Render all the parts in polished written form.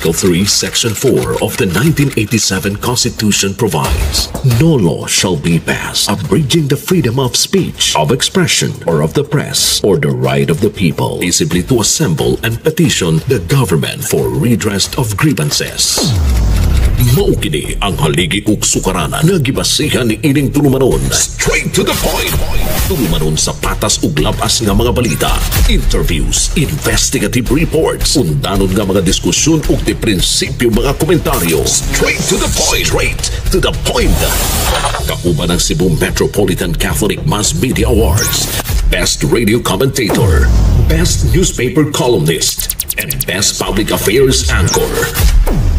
Article 3, Section 4 of the 1987 Constitution provides, no law shall be passed abridging the freedom of speech, of expression, or of the press, or the right of the people peaceably to assemble and petition the government for redress of grievances. Maukini ang haligi ug sukaranan nga gibasihan ni ining tulumanon. Straight to the point. Tulumanon sa patas ug labas nga mga balita, interviews, investigative reports, undanon nga mga diskusyon ug di prinsipyo mga komentaryo. Straight to the point. Straight to the point. Kauban ang Cebu Metropolitan Catholic Mass Media Awards, Best Radio Commentator, Best Newspaper Columnist, and Best Public Affairs Anchor.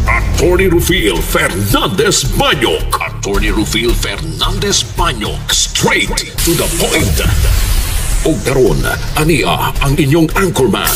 Attorney Rufil Fernandez Banyok. Attorney Rufil Fernandez Banyok. Straight to the point. O karon, ania ang inyong anchorman.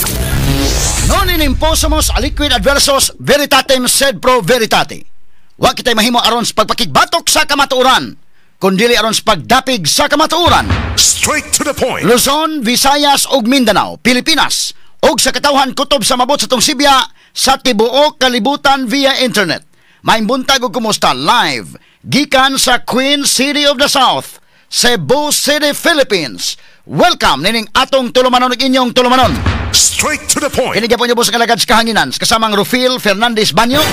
Non inimposamos aliquid adversos veritatem sed pro veritate. Wa kitay mahimo aron sa pagpakigbatok sa kamatuoran, kundi aron sa pagdapig sa kamatuoran. Straight to the point. Luzon, Visayas ug Mindanao, Pilipinas, ug sa katawhan kutob sa mabot sa tong Sibya sa tibuok kalibutan via internet. Maimbuntag ug kumusta live gikan sa Queen City of the South, Cebu City, Philippines. Welcome nining atong tulumanon ug inyong tulumanon. Straight to the point. Kinigya po niyo po sa kalagad sa kahanginan kasamang Rufil Fernandez Banyo.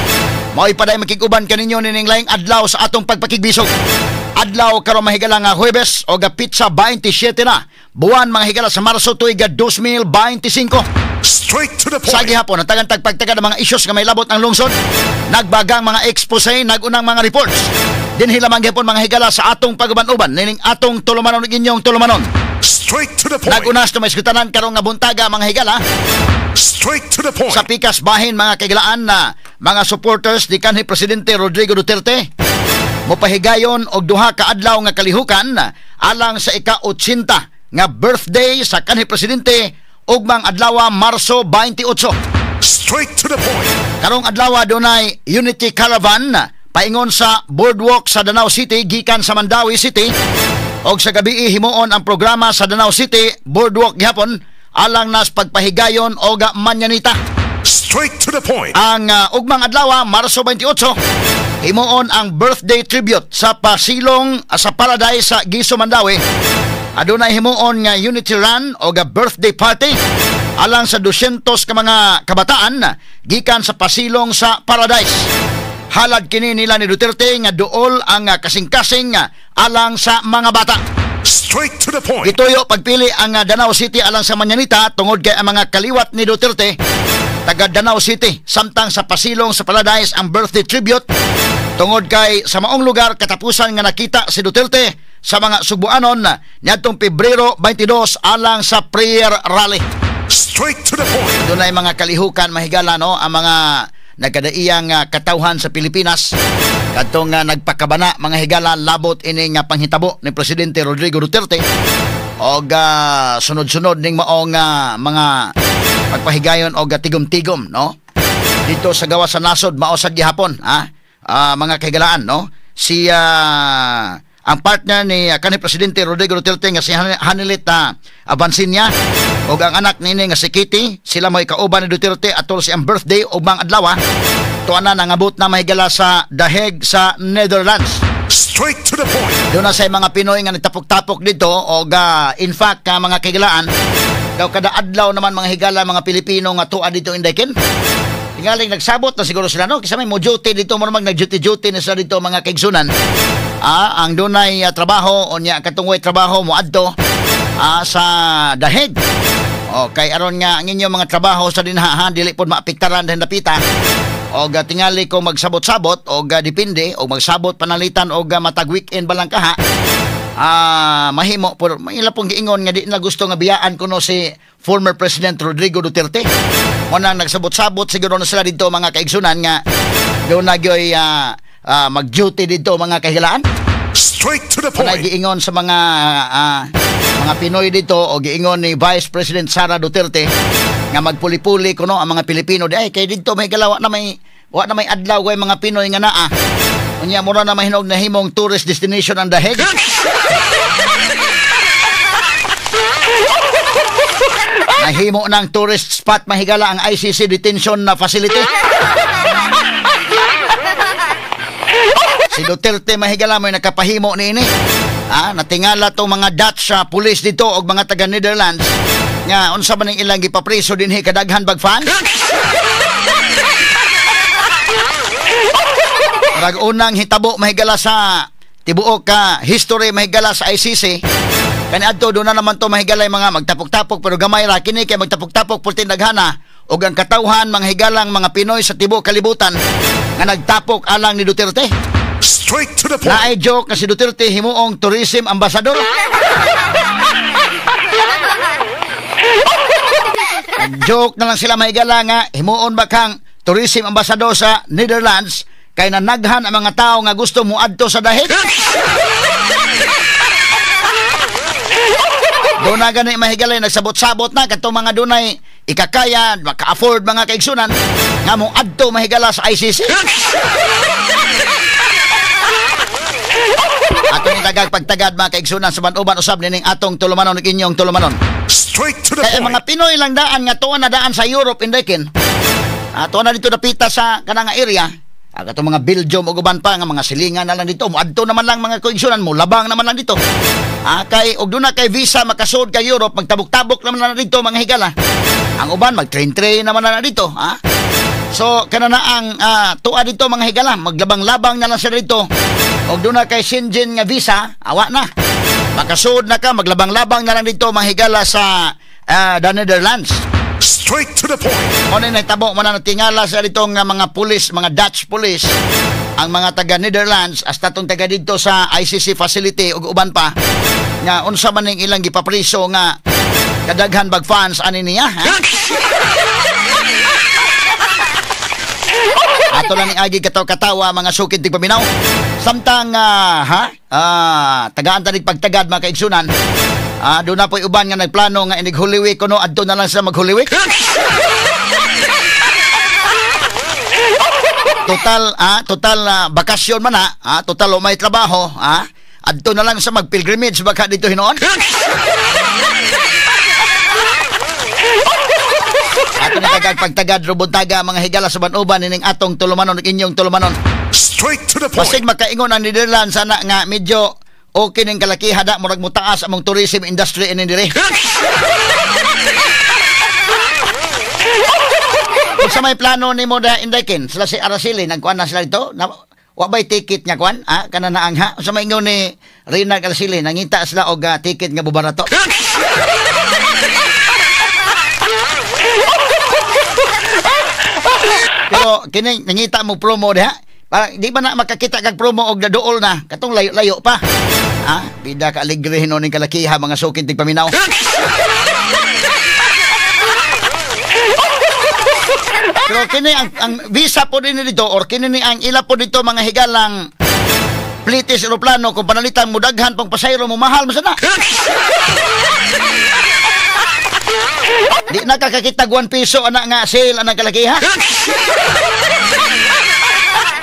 Mao ipaday makiguban kaninyo nining laing adlaw sa atong pagpakigbisog. Adlaw karon mahigala nga Huwebes o ga pizza 27 na. Buwan mga higala sa Marso tuig 2025. Straight to the point. Sa gihapon ang tagantag pagtagad ng mga issues nga may labot ang lungsod. Nagbagang mga expose, nagunang mga reports. Dinhi lamang gihapon mga higala sa atong pag-uban-uban nining atong tulumanon ug inyong tulumanon. Straight to the point. Nagunas na may iskutanan karong nga buntaga mga higala. Straight to the point. Sa pikas bahin mga kaigalaan na mga supporters di kanhi Presidente Rodrigo Duterte mopahigayon og duha ka adlaw nga kalihukan alang sa ika-80 nga birthday sa kanhi Presidente ugmang adlaw Marso 28. Straight to the point. Karong adlaw dunay Unity Caravan paingon sa boardwalk sa Danau City gikan sa Mandawi City. Og sa gabi himuon ang programa sa Danau City boardwalk gihapon alang nas pagpahigayon og manyanita. Straight to the point. Ang ugmang adlaw Marso 28 himuon ang birthday tribute sa pasilong sa Paradise sa Giso Mandawi. Adunay himuon nga Unity Run o birthday party alang sa 200 ka mga kabataan gikan sa pasilong sa Paradise. Halad kini nila ni Duterte nga duol ang kasing-kasing alang sa mga bata. Straight to the point. Ituyo pagpili ang Danau City alang sa manyanita tungod kay ang mga kaliwat ni Duterte taga Danau City samtang sa pasilong sa Paradise ang birthday tribute tungod kay sa maong lugar katapusan nga nakita si Duterte sa mga Subuanon niadtong Pebrero 22 alang sa prayer rally. Straight to the point. Dunay mga kalihukan mahigala no ang mga nagkadaiyang katawhan sa Pilipinas kadtong nagpakabana mga higala labot ining panghitabo ni Presidente Rodrigo Duterte og sunod-sunod ning maong mga pagpahigayon og tigom-tigom no dito sa gawas sa nasod mao sa gihapon mga kahigalaan no si ang partner ni kanhi Presidente Rodrigo Duterte nga si Hanilit Abansinya ug ang anak nini nga si Kitty, sila mo'y kauban ni Duterte atol si ang birthday ug mga adlaw tuana nangabot na mahigala sa The Hague sa Netherlands. Straight to the point. Doon na sa mga Pinoy nga nagtapok-tapok dito ug in fact mga kahigalaan daw kada adlaw naman mga higala mga Pilipino nga tuwa dito indayken. Tingaling nagsabot na siguro sila no kasi may mo duty dito mo naman nag-duty na sila dito mga kaigsunan. Ang dunay trabaho o niya katungway trabaho mo adto sa The Hague. Okay, aron nga ang inyong mga trabaho sa dinha dili pod maapektaran dahil napita. O tingali ko magsabot-sabot o depende o magsabot panalitan o matag weekend balang kaha. Mahimo po mahila pong giingon nga di na gusto nga biyaan kuno si former President Rodrigo Duterte. O nang nagsabot-sabot siguro na sila dito mga kaigsunan nga doon na gyoy mag-duty dito mga kahilaan. Straight to the point. Giingon sa mga Pinoy dito o giingon ni Vice President Sara Duterte nga magpuli-puli kuno ang mga Pilipino di ay kay dito may galawa na may adlaw way mga Pinoy nga naa. Unya mura na mahinog na himong tourist destination ang The Hague. Nahimo ng tourist spot mahigala ang ICC detention na facility. Si Duterte mahigala mo nakapahimo ni ini. Natingala tong mga Dutch police dito og mga taga Netherlands nga unsa man ning ilang gipapriso dinhi kadaghan bag fans. Rag unang hitabo mahigala sa tibuok ka history mahigala sa ICC. Kaniadto do na naman to mahigalay mga magtapok-tapok pero gamay ra kini kay magtapok-tapok pultin daghana og ang katawhan mga higalang mga Pinoy sa tibuok kalibutan nga nagtapok alang ni Duterte. Straight to the point. Naay joke na si Duterte himuong tourism ambassador. Joke na lang sila mahigala nga himuon ba kang tourism ambassador sa Netherlands kay nanaghan ang mga tao nga gusto muadto sa dahig. Doon na gani mahigalay nagsabot-sabot na katong mga dunay ikakaya maka-afford mga kaigsunan nga muadto mahigala sa ICC. Ato ni tagag pagtagad mga kaigsunan sa manuban usab nining atong tulumanon ug inyong tulumanon. Straight to the Kaya point. mga Pinoy lang daan nga tuwa na daan sa Europe indekin. Tuwa na dito napita sa kanang area. Katong mga Belgium ug uban pa nga mga silingan na lang dito. Muadto naman lang mga kaigsunan mo, labang naman lang dito. Kay og duna kay visa makasud kay Europe, magtabok-tabok naman na dito mga higala. Ang uban mag-train naman na dito, So kana na ang tuwa dito mga higala, maglabang-labang na lang sila dito. Og duna kay Schengen nga visa, awa na. Makasud na ka, maglabang-labang na lang dito mga higala sa the Netherlands. Straight to the point. O na natabo mo na natingala sa dito nga mga police, mga Dutch police, ang mga taga Netherlands hasta tong taga dito sa ICC facility ug uban pa nga unsa man ning ilang gipapriso nga kadaghan bag fans ani niya. Ato lang ni agi katawa mga sukid tigpaminaw. Samtang tagaan tanig pagtagad mga kaigsunan. Doon na po uban nga nagplano nga inig Holy Week kuno adto na lang sa mag Holy Week. Total bakasyon man total may trabaho adto na lang sa mag-pilgrimage baka dito hinoon. Ato na pagtagad robontaga mga higala sa banuban ining atong tulumanon ug inyong tulumanon. Straight to the point. Pasig makaingon ang Netherlands sana nga medyo okay ning kalaki hada murag mutaas among tourism industry ini dire. Sa may plano ni mo da indekin sila si Araceli nagkuan na sila dito wa bay ticket nga kuan kana na ang sa may ingon ni Rina Araceli nangita sila og ticket nga bubarato. Pero kini nangita mo promo diha. Di ba na makakita kag promo og daduol na katong layo-layo pa. Bida ka alegre hinon ning kalakiha mga sukid tigpaminaw. Pero kini ang visa po din dito or kini ni ang ila po dito mga higalang British eroplano kung panalitan mo daghan pang pasayro mo mahal mo sana. Di nakakakita 1 piso ana nga sale ana kalakiha.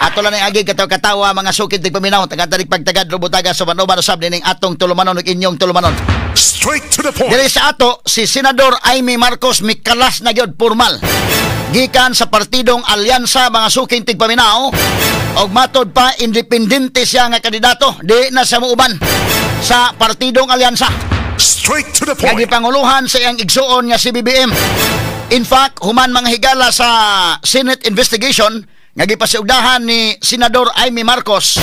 Ato lang ang agi katawa mga sukid tigpaminaw taga-tarig pagtagad robutaga sa manuban usab ning atong tulumanon ug inyong tulumanon. Straight to the point. Dili sa ato si Senador Amy Marcos mikalas na gyud formal gikan sa partidong alyansa mga suking tigpaminaw og matod pa independente siya nga kandidato di na sa muuban sa partidong alyansa. Straight to the Kagi point. panguluhan sa iyang igsuon nga si BBM. In fact, human mga higala sa Senate investigation nga gipasiugdahan ni Senador Amy Marcos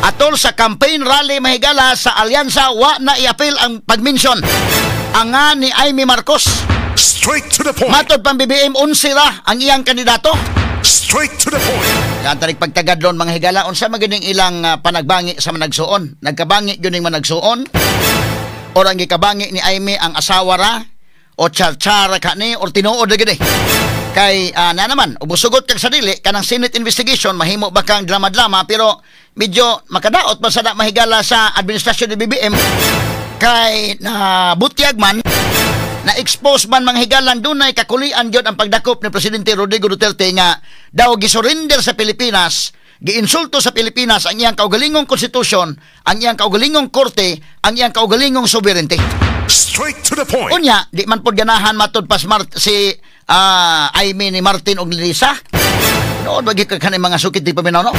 atol sa campaign rally mahigala sa alyansa wa na i-appeal ang pagmention ang ni Amy Marcos. Straight to the point. Matod pang BBM 11 ra ang iyang kandidato. Straight to the point. Yan tanig pagtagadlon mga higala unsa magining ilang panagbangi sa managsuon. Nagkabangi gyud ning managsuon. Or ang gikabangi ni Amy ang asawa ra o charchara kani or tinuod gyud kay na naman ubusugot kag sa dili kanang Senate investigation mahimo ba kang drama-drama pero medyo makadaot pa sa mahigala sa administrasyon ni BBM kay na butyag man na expose man mga higalang dunay kakulian gyud ang pagdakop ni Presidente Rodrigo Duterte nga daw gisurrender sa Pilipinas, giinsulto sa Pilipinas ang iyang kaugalingong konstitusyon, ang iyang kaugalingong korte, ang iyang kaugalingong sovereignty. Straight to the point. Unya, di man pod ganahan matod pa si Amy ni Martin og Lisa. Noon bagi ka kanang mga sukit di paminaw no.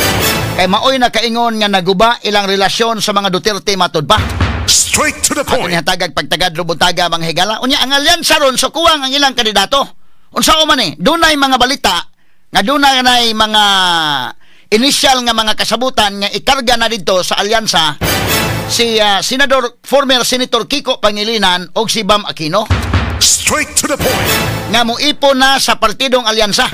Kay maoy na kaingon nga naguba ilang relasyon sa mga Duterte matud pa. Straight to the Ato point. niya tagag pagtagad lubuntaga mga higala. Unya ang alyansa ron so kuwang ang ilang kandidato. Unsa man ni? Dunay mga balita nga dunay mga initial nga mga kasabutan nga ikarga na dito sa alyansa si former Senator Kiko Pangilinan o si Bam Aquino. Straight to the point. Nga mo ipon na sa partidong alyansa.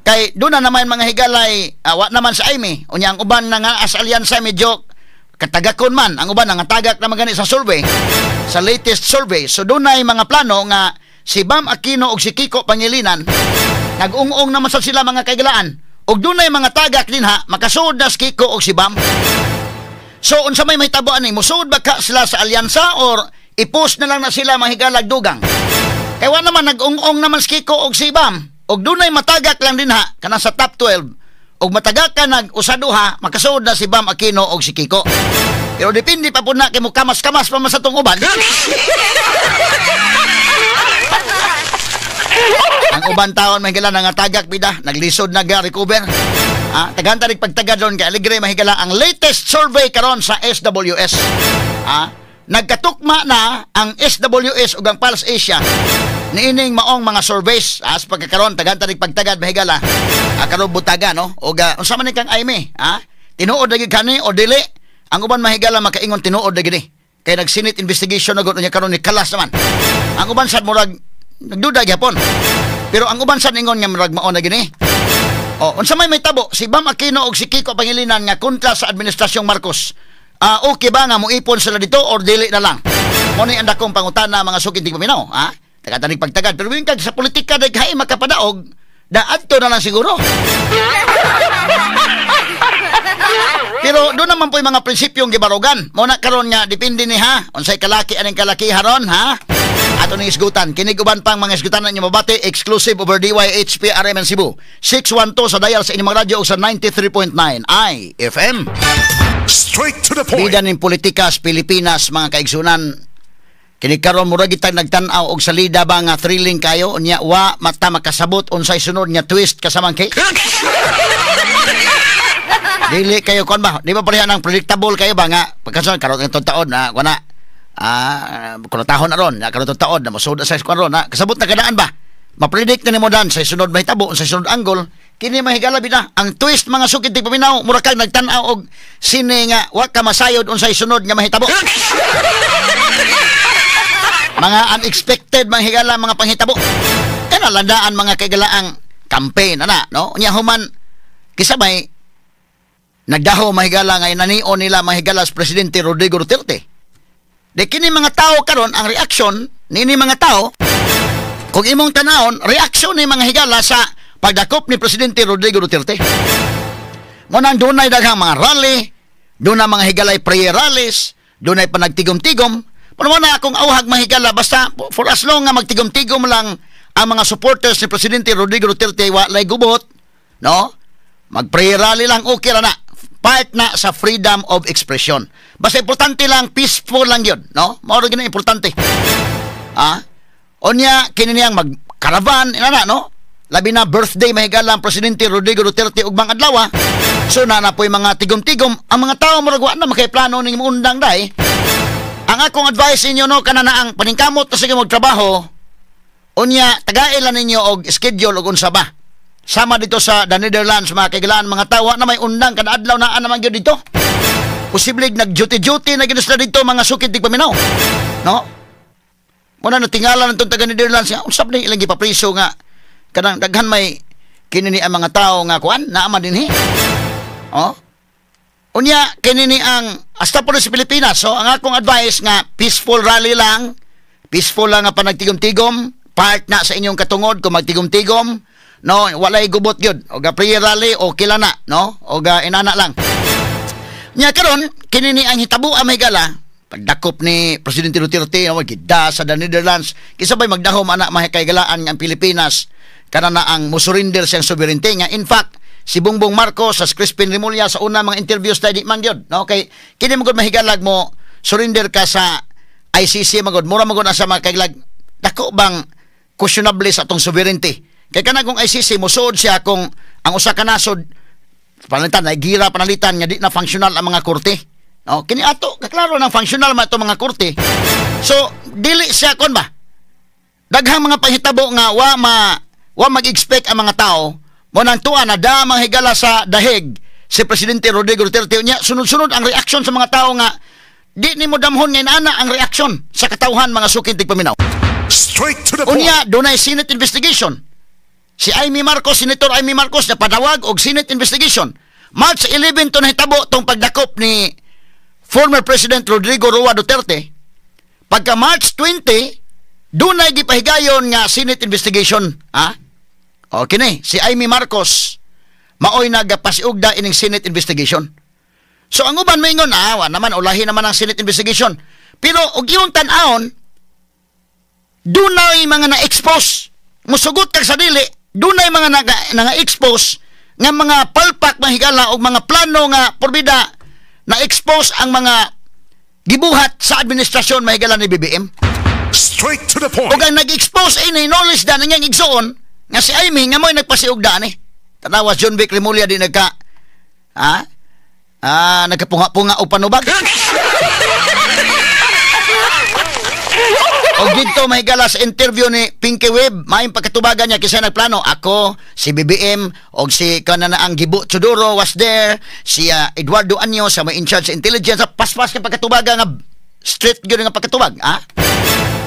Kay doon na naman mga higalay, wa naman sa Aimee. Unya ang uban na nga as alyansa medyo katagakon man. Ang uban nga tagak na magani sa survey, sa latest survey. So doon na mga plano nga si Bam Aquino o si Kiko Pangilinan, nag-ung-ung naman sa sila mga kaigalaan. Og doon na mga tagak din ha, makasuod na si Kiko o si Bam. So unsa may mahitaboan ni, musuod ba ka sila sa alyansa or i-post na lang na sila mahigalag dugang? Kaya wa naman nag-ung-ung naman si Kiko o si Bam. Og dunay matagak lang din ha, kana sa top 12. Og matagak ka nag-usaduha, makasuod na si Bam Aquino og si Kiko. Pero depende pa po na kay mo kamas-kamas pa man sa tong uban. Ang uban taon mahigala nga tagak bida, naglisod na recover. Tagahanta rig pagtagad ron kay aligre mahigala ang latest survey karon sa SWS. Nagkatukma na ang SWS ug ang Pulse Asia niining maong mga surveys as pagkakaroon tagahanta rig pagtagad mahigala karon butaga no ug unsa man ni kang Aimee tinuod lagi kani o dili ang uban mahigala makaingon tinuod lagi ni kay nag-Senate investigation na gud unya karon ni kalas naman ang uban sad murag nagduda gyapon pero ang uban sad ingon nga murag mao na gini unsa may tabo si Bam Aquino ug si Kiko Pangilinan nga kontra sa administrasyong Marcos okay ba nga moipon sila dito or dili na lang mo ni andakong pangutana mga sukid di paminaw tagatanig pagtagad pero wingkag sa politika daghay makapadaog daadto na lang siguro. Pero doon naman po yung mga prinsipyong gibarugan. Muna karon nga depende ni unsay kalaki aning kalaki haron ato ning isgutan kinig uban pang mga isgutan ninyo mabati exclusive over DYHP RMN Cebu 612 sa dial sa inyong radyo o sa 93.9 IFM. Straight to the point. Bida ning politika sa Pilipinas mga kaigsunan. Kini karon mura gitag nagtan-aw og salida ba nga thrilling kayo unya wa mata makasabot unsay sunod nga twist kasamang kay. Dili kayo kon ba? Di ba pareha nang predictable kayo ba nga pagkason karon itong taon na wala kuno tahon na ron karon itong taon na mosud sa kon ron kasabot na kadaan ba? Ma-predict na nimo dan sa sunod mahitabo unsay sunod angle kini mahigala bida ang twist mga sukid ti paminaw mura kag nagtan-aw og sine nga wa ka masayod unsay sunod nga mahitabo. Mga unexpected mga higala mga panghitabo kana landaan mga kagalaang campaign no unya human kisabay nagdaho mahigala nga inanion nila mahigala sa presidente Rodrigo Duterte de kini mga tao karon ang reaksyon nini mga tao kung imong tanawon reaksyon ni mga higala sa pagdakop ni presidente Rodrigo Duterte mo nang dunay daghang mga rally dunay mga higalay prayer rallies dunay panagtigom-tigom. Pero na akong awhag mahigala basta for as long nga magtigom-tigom lang ang mga supporters ni Presidente Rodrigo Duterte walay gubot no mag-prayer rally lang okay ra na part na sa freedom of expression basta importante lang peaceful lang yun no mao ra gyud importante onya kini niyang mag-caravan ina no labi na birthday mahigala ang Presidente Rodrigo Duterte ug mga adlaw so na po'y mga tigom-tigom ang mga tao murag wa na makay plano ning undang dai. Ang akong advice inyo no kanana ang paningkamot na sige magtrabaho unya tagailan ninyo og schedule og unsa ba sama dito sa the Netherlands mga kaigalaan mga tawa na may undang kada adlaw na naman gyud dito posible nag-duty na gyud sila dito mga sukid tig paminaw no muna natingala nitong taga Netherlands unsa ba ilang gipapriso nga kanang daghan may kinini ang mga tao nga kuan naama dinhi unya kinini ang hasta po sa Pilipinas. So ang akong advice nga peaceful rally lang, peaceful lang nga panagtigom-tigom, part na sa inyong katungod kung magtigom-tigom, no, walay gubot gyud. Og prayer rally okay lang na, no? Og inana lang. Nya karon kinini ang hitabo mahigala pagdakop ni Presidente Duterte no gida sa the Netherlands kisabay magdahom ana mahikaygalaan ang Pilipinas kanana ang musurrender siyang sovereignty nga in fact si Bongbong Marcos sa Crispin Remulla sa una mga interviews tayo di man yun. No? Okay. Kini magod mahigalag mo, surrender ka sa ICC magod. Mura magod na sa mga kailag. Dako bang questionable sa atong sovereignty? Kay kana kung ICC mosuod siya kung ang usa ka nasod panalitan ay gira panalitan nga di na functional ang mga korte. No, kini ato kaklaro ng functional man itong mga korte. So dili siya kon ba? Daghang mga panghitabo nga wa mag-expect ang mga tao mo nang tuwa na damang higala sa dahig si Presidente Rodrigo Duterte niya sunod-sunod ang reaksyon sa mga tao nga di ni mo damhon nga ana ang reaksyon sa katawhan mga sukin tigpaminaw. Straight to the point. Unya dunay Senate investigation. Si Senator Amy Marcos na padawag og Senate investigation. March 11 to nahitabo tong pagdakop ni former President Rodrigo Roa Duterte. Pagka March 20, dunay gipahigayon nga Senate investigation, ha? Okay ni, si Amy Marcos maoy nagapasiugda ining Senate investigation. So ang uban moingon, wa naman ulahi naman ang Senate investigation. Pero og iyong tan-aon, dunay mga na-expose. Musugot kag sa dili, dunay mga nga-expose nga mga palpak mahigala o mga plano nga porbida na-expose ang mga gibuhat sa administrasyon mahigala ni BBM. Straight to the point. O ang nag-expose ini knowledge da niyang igsoon nga si Amy nga mo'y nagpasiugda ni. Tanawas John Vic Remulla di nagkapunga-punga o panubag. O dito may gala sa interview ni Pinky Webb, maayong pagkatubagan niya kasi nagplano. Ako, si BBM, o si kanana ang Gibo Chodoro was there, si Eduardo Anyo sa may in-charge sa intelligence, paspas ka pagkatubagan nga straight yun nga pagkatubag, ha?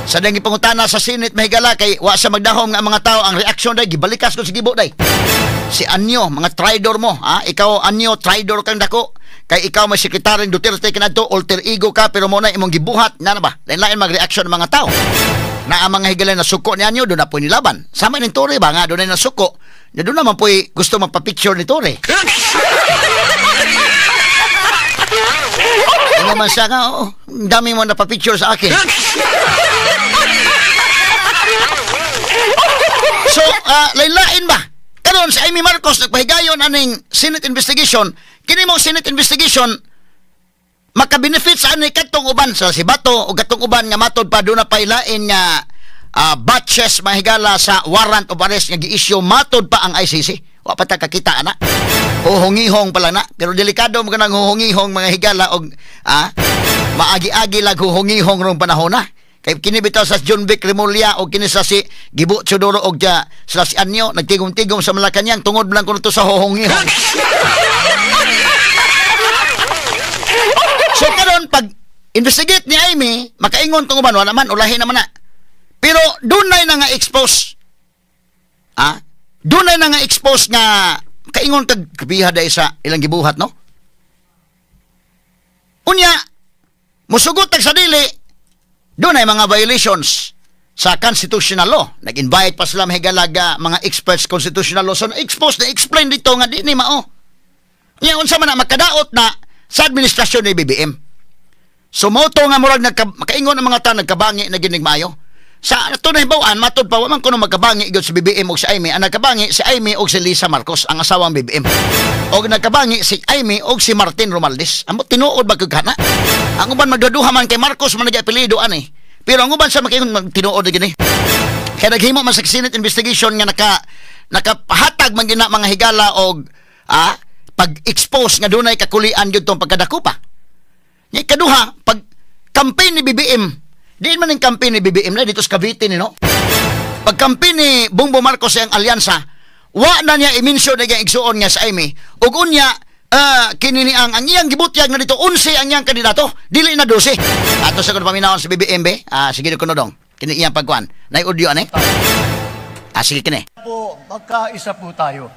Sa dang ipangutana sa Senate may gala kay wa sa magdahom nga mga tao ang reaksyon day gibalikas ko sa Gibo day. Si Anyo, mga traidor mo, ha? Ikaw Anyo, traidor kang dako. Kay ikaw may sekretaryong Duterte kanadto, alter ego ka pero mo na imong gibuhat na ba? Lain-lain mag-reaction ng mga tao. Na ang mga higalay na suko ni Anyo doon na po nilaban. Sama ni Tore ba nga doon na suko. Doon naman po gusto magpa-picture ni Tore. Ano naman siya nga, dami mo na-pa-picture sa akin. So, lain-lain ba? Karon si Amy Marcos nagpahigayon aning Senate investigation. Kini mo Senate investigation maka-benefit sa ani katong uban sa si Bato o katong uban nga matod pa doon na pailain nga batches mahigala sa warrant of arrest nga gi-issue matod pa ang ICC. Wa pa ta kakita ana. Huhungihong pala na. Pero delikado mo kanang huhungihong mga higala og maagi-agi lag huhungihong rong panahon na. Kay kini bitaw sa John Vic Remulla o kini sa si Gibo Chodoro og sa si Anyo nagtigom-tigom sa Malacañang tungod lang kuno to sa huhungihong. So karon pag investigate ni Amy, makaingon tong uban wala man ulahi naman na. Pero dunay na nga expose. Dunay na nga expose nga kaingon kag kabiha day sa ilang gibuhat no. Unya musugot tag sa dili dunay mga violations sa constitutional law. Nag-invite pa sila mahigalaga mga experts constitutional law. So na-expose, na-explain dito nga di ni mao. Nya unsa man na makadaot na sa administrasyon ni BBM. So moto nga murag makaingon ang mga tao nagkabangi na ginig maayo. Sa tunay bawaan matod pa wa man kuno magkabangi igod si BBM og si Amy. Ang nagkabangi si Amy og si Lisa Marcos ang asawang BBM. Og nagkabangi si Amy og si Martin Romualdez. Amo tinuod ba kagana? Ang uban magduduha man kay Marcos man nag-apelyido ani. Pero ang uban sa makaingon tinuod gini. Kaya naghimo man sa Senate investigation nga nakapahatag man gina mga higala og pag-expose nga dunay kakulian gyud tong pagkadakupa. Nya kaduha pag campaign ni BBM, diin man ang campaign ni BBM na dito sa Cavite ni no. Pag campaign ni Bongbong Marcos sa ang alyansa, wa na niya i-mention na igsuon nga sa Amy. Ug unya kini ni ang iyang gibutyag na dito 11 ang iyang kandidato, dili na 12. Ato sa kuno paminawon sa BBM be. Sige kuno dong. Kini iyang pagkuan. Nay audio ani. Sige kini. Po, magkaisa po tayo.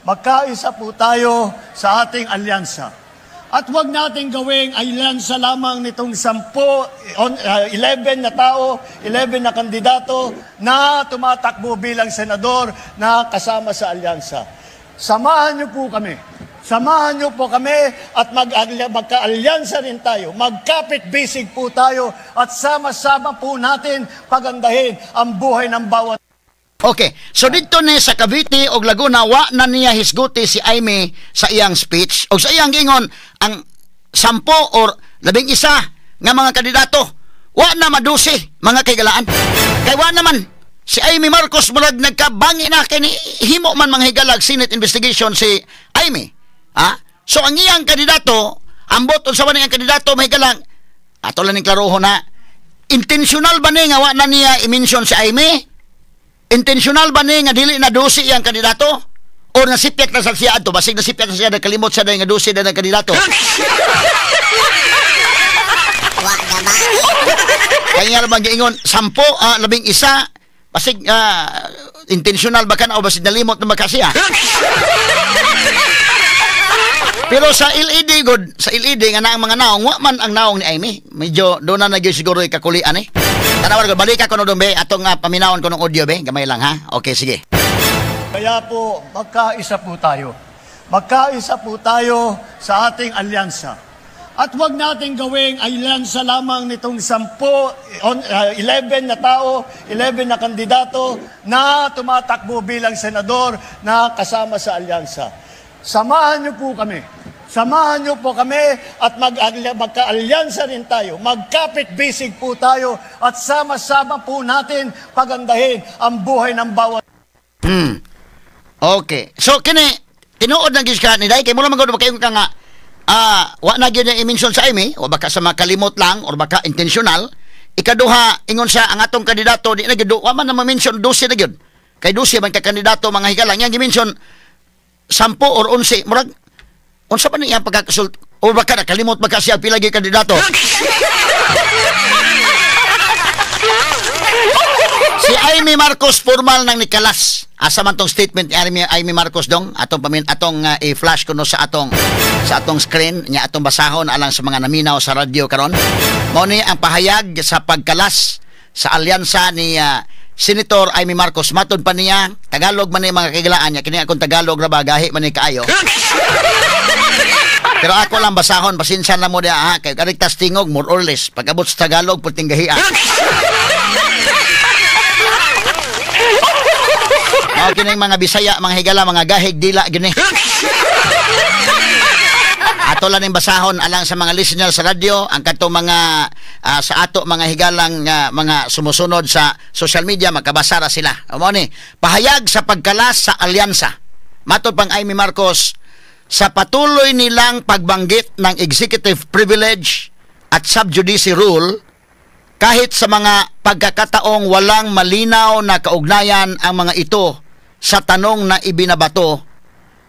Magkaisa po tayo sa ating alyansa. At huwag natin gawing alyansa lamang nitong 11 na tao, 11 na kandidato na tumatakbo bilang senador na kasama sa alyansa. Samahan niyo po kami. Samahan niyo po kami at magka-alyansa rin tayo. Magkapit-bisig po tayo at sama-sama po natin pagandahin ang buhay ng bawat. Okay, so dito ni sa Cavite og Laguna wa na niya hisguti si Amy sa iyang speech o sa iyang gingon ang 10 or 11 nga mga kandidato wa na madusi mga kaigalaan. Kay wa naman si Amy Marcos murag nagkabangi na kini himo man manghigalag Senate investigation si Amy. So ang iyang kandidato, ambot unsa man ang kandidato mahigalang ato lang ning klarohon na intentional ba ni nga wa na niya i-mention si Amy? Intentional ba ni nga dili na dosi iyang kandidato? O nasipyak na sa siya ato, basig nasipyak na siya nakalimot siya na nga dosi na ng kandidato. Kaya nga naman giingon 10, 11, basig intentional ba ka na o basig nalimot na ba siya? Pero sa LED good, sa LED nga na ang mga naong, wa man ang naong ni Amy. Medyo doon na nagyo siguro ikakulian eh. Tanawan ko, balik ako no doon be, atong paminawon ko ng audio be, gamay lang ha. Okay, sige. Kaya po, magkaisa po tayo. Magkaisa po tayo sa ating alyansa. At huwag natin gawing alyansa lamang nitong 11 na tao, 11 na kandidato na tumatakbo bilang senador na kasama sa alyansa. Samahan niyo po kami. Samahan niyo po kami at magka-alyansa rin tayo. Magkapit-bisig po tayo at sama-sama po natin pagandahin ang buhay ng bawat. Okay. So, tinuod na gis ka ni Day, kaya mo naman gawin makayon ka nga, wa na gyud i-mention sa Amy, o baka sa makalimot lang, o baka intentional, ikaduha, ingon sa ang atong kandidato, di na gyud, wa man na ma-mention, 12 na gyud. Kay 12 man ka kandidato, mga higalang, yang i-mention, 10 or 11, murag, unsa pa niya pagkakasult, o baka nakalimot baka siya pilagi kandidato. Si Amy Marcos formal nang nikalas. Asa man tong statement ni Amy Marcos dong atong i-flash kuno sa atong screen nya atong basahon alang sa mga naminaw sa radyo karon. Mao ni ang pahayag sa pagkalas sa alyansa ni Senator Amy Marcos. Matod pa niya Tagalog man ni mga kagilaan niya kini akong Tagalog ra bagahi man ni kaayo. Pero ako lang basahon, pasensya na mo dia kay karigtas tingog more or less pag-abot sa Tagalog puting gahiya. Mao kining mga Bisaya, mga higala, mga gahig dila gini. Ato lang ning basahon alang sa mga listener sa radyo, ang kadto mga sa ato mga higalang mga sumusunod sa social media makabasa ra sila. Mao ni pahayag sa pagkalas sa alyansa. Matod pang Amy Marcos sa patuloy nilang pagbanggit ng executive privilege at sub-judice rule kahit sa mga pagkakataong walang malinaw na kaugnayan ang mga ito sa tanong na ibinabato,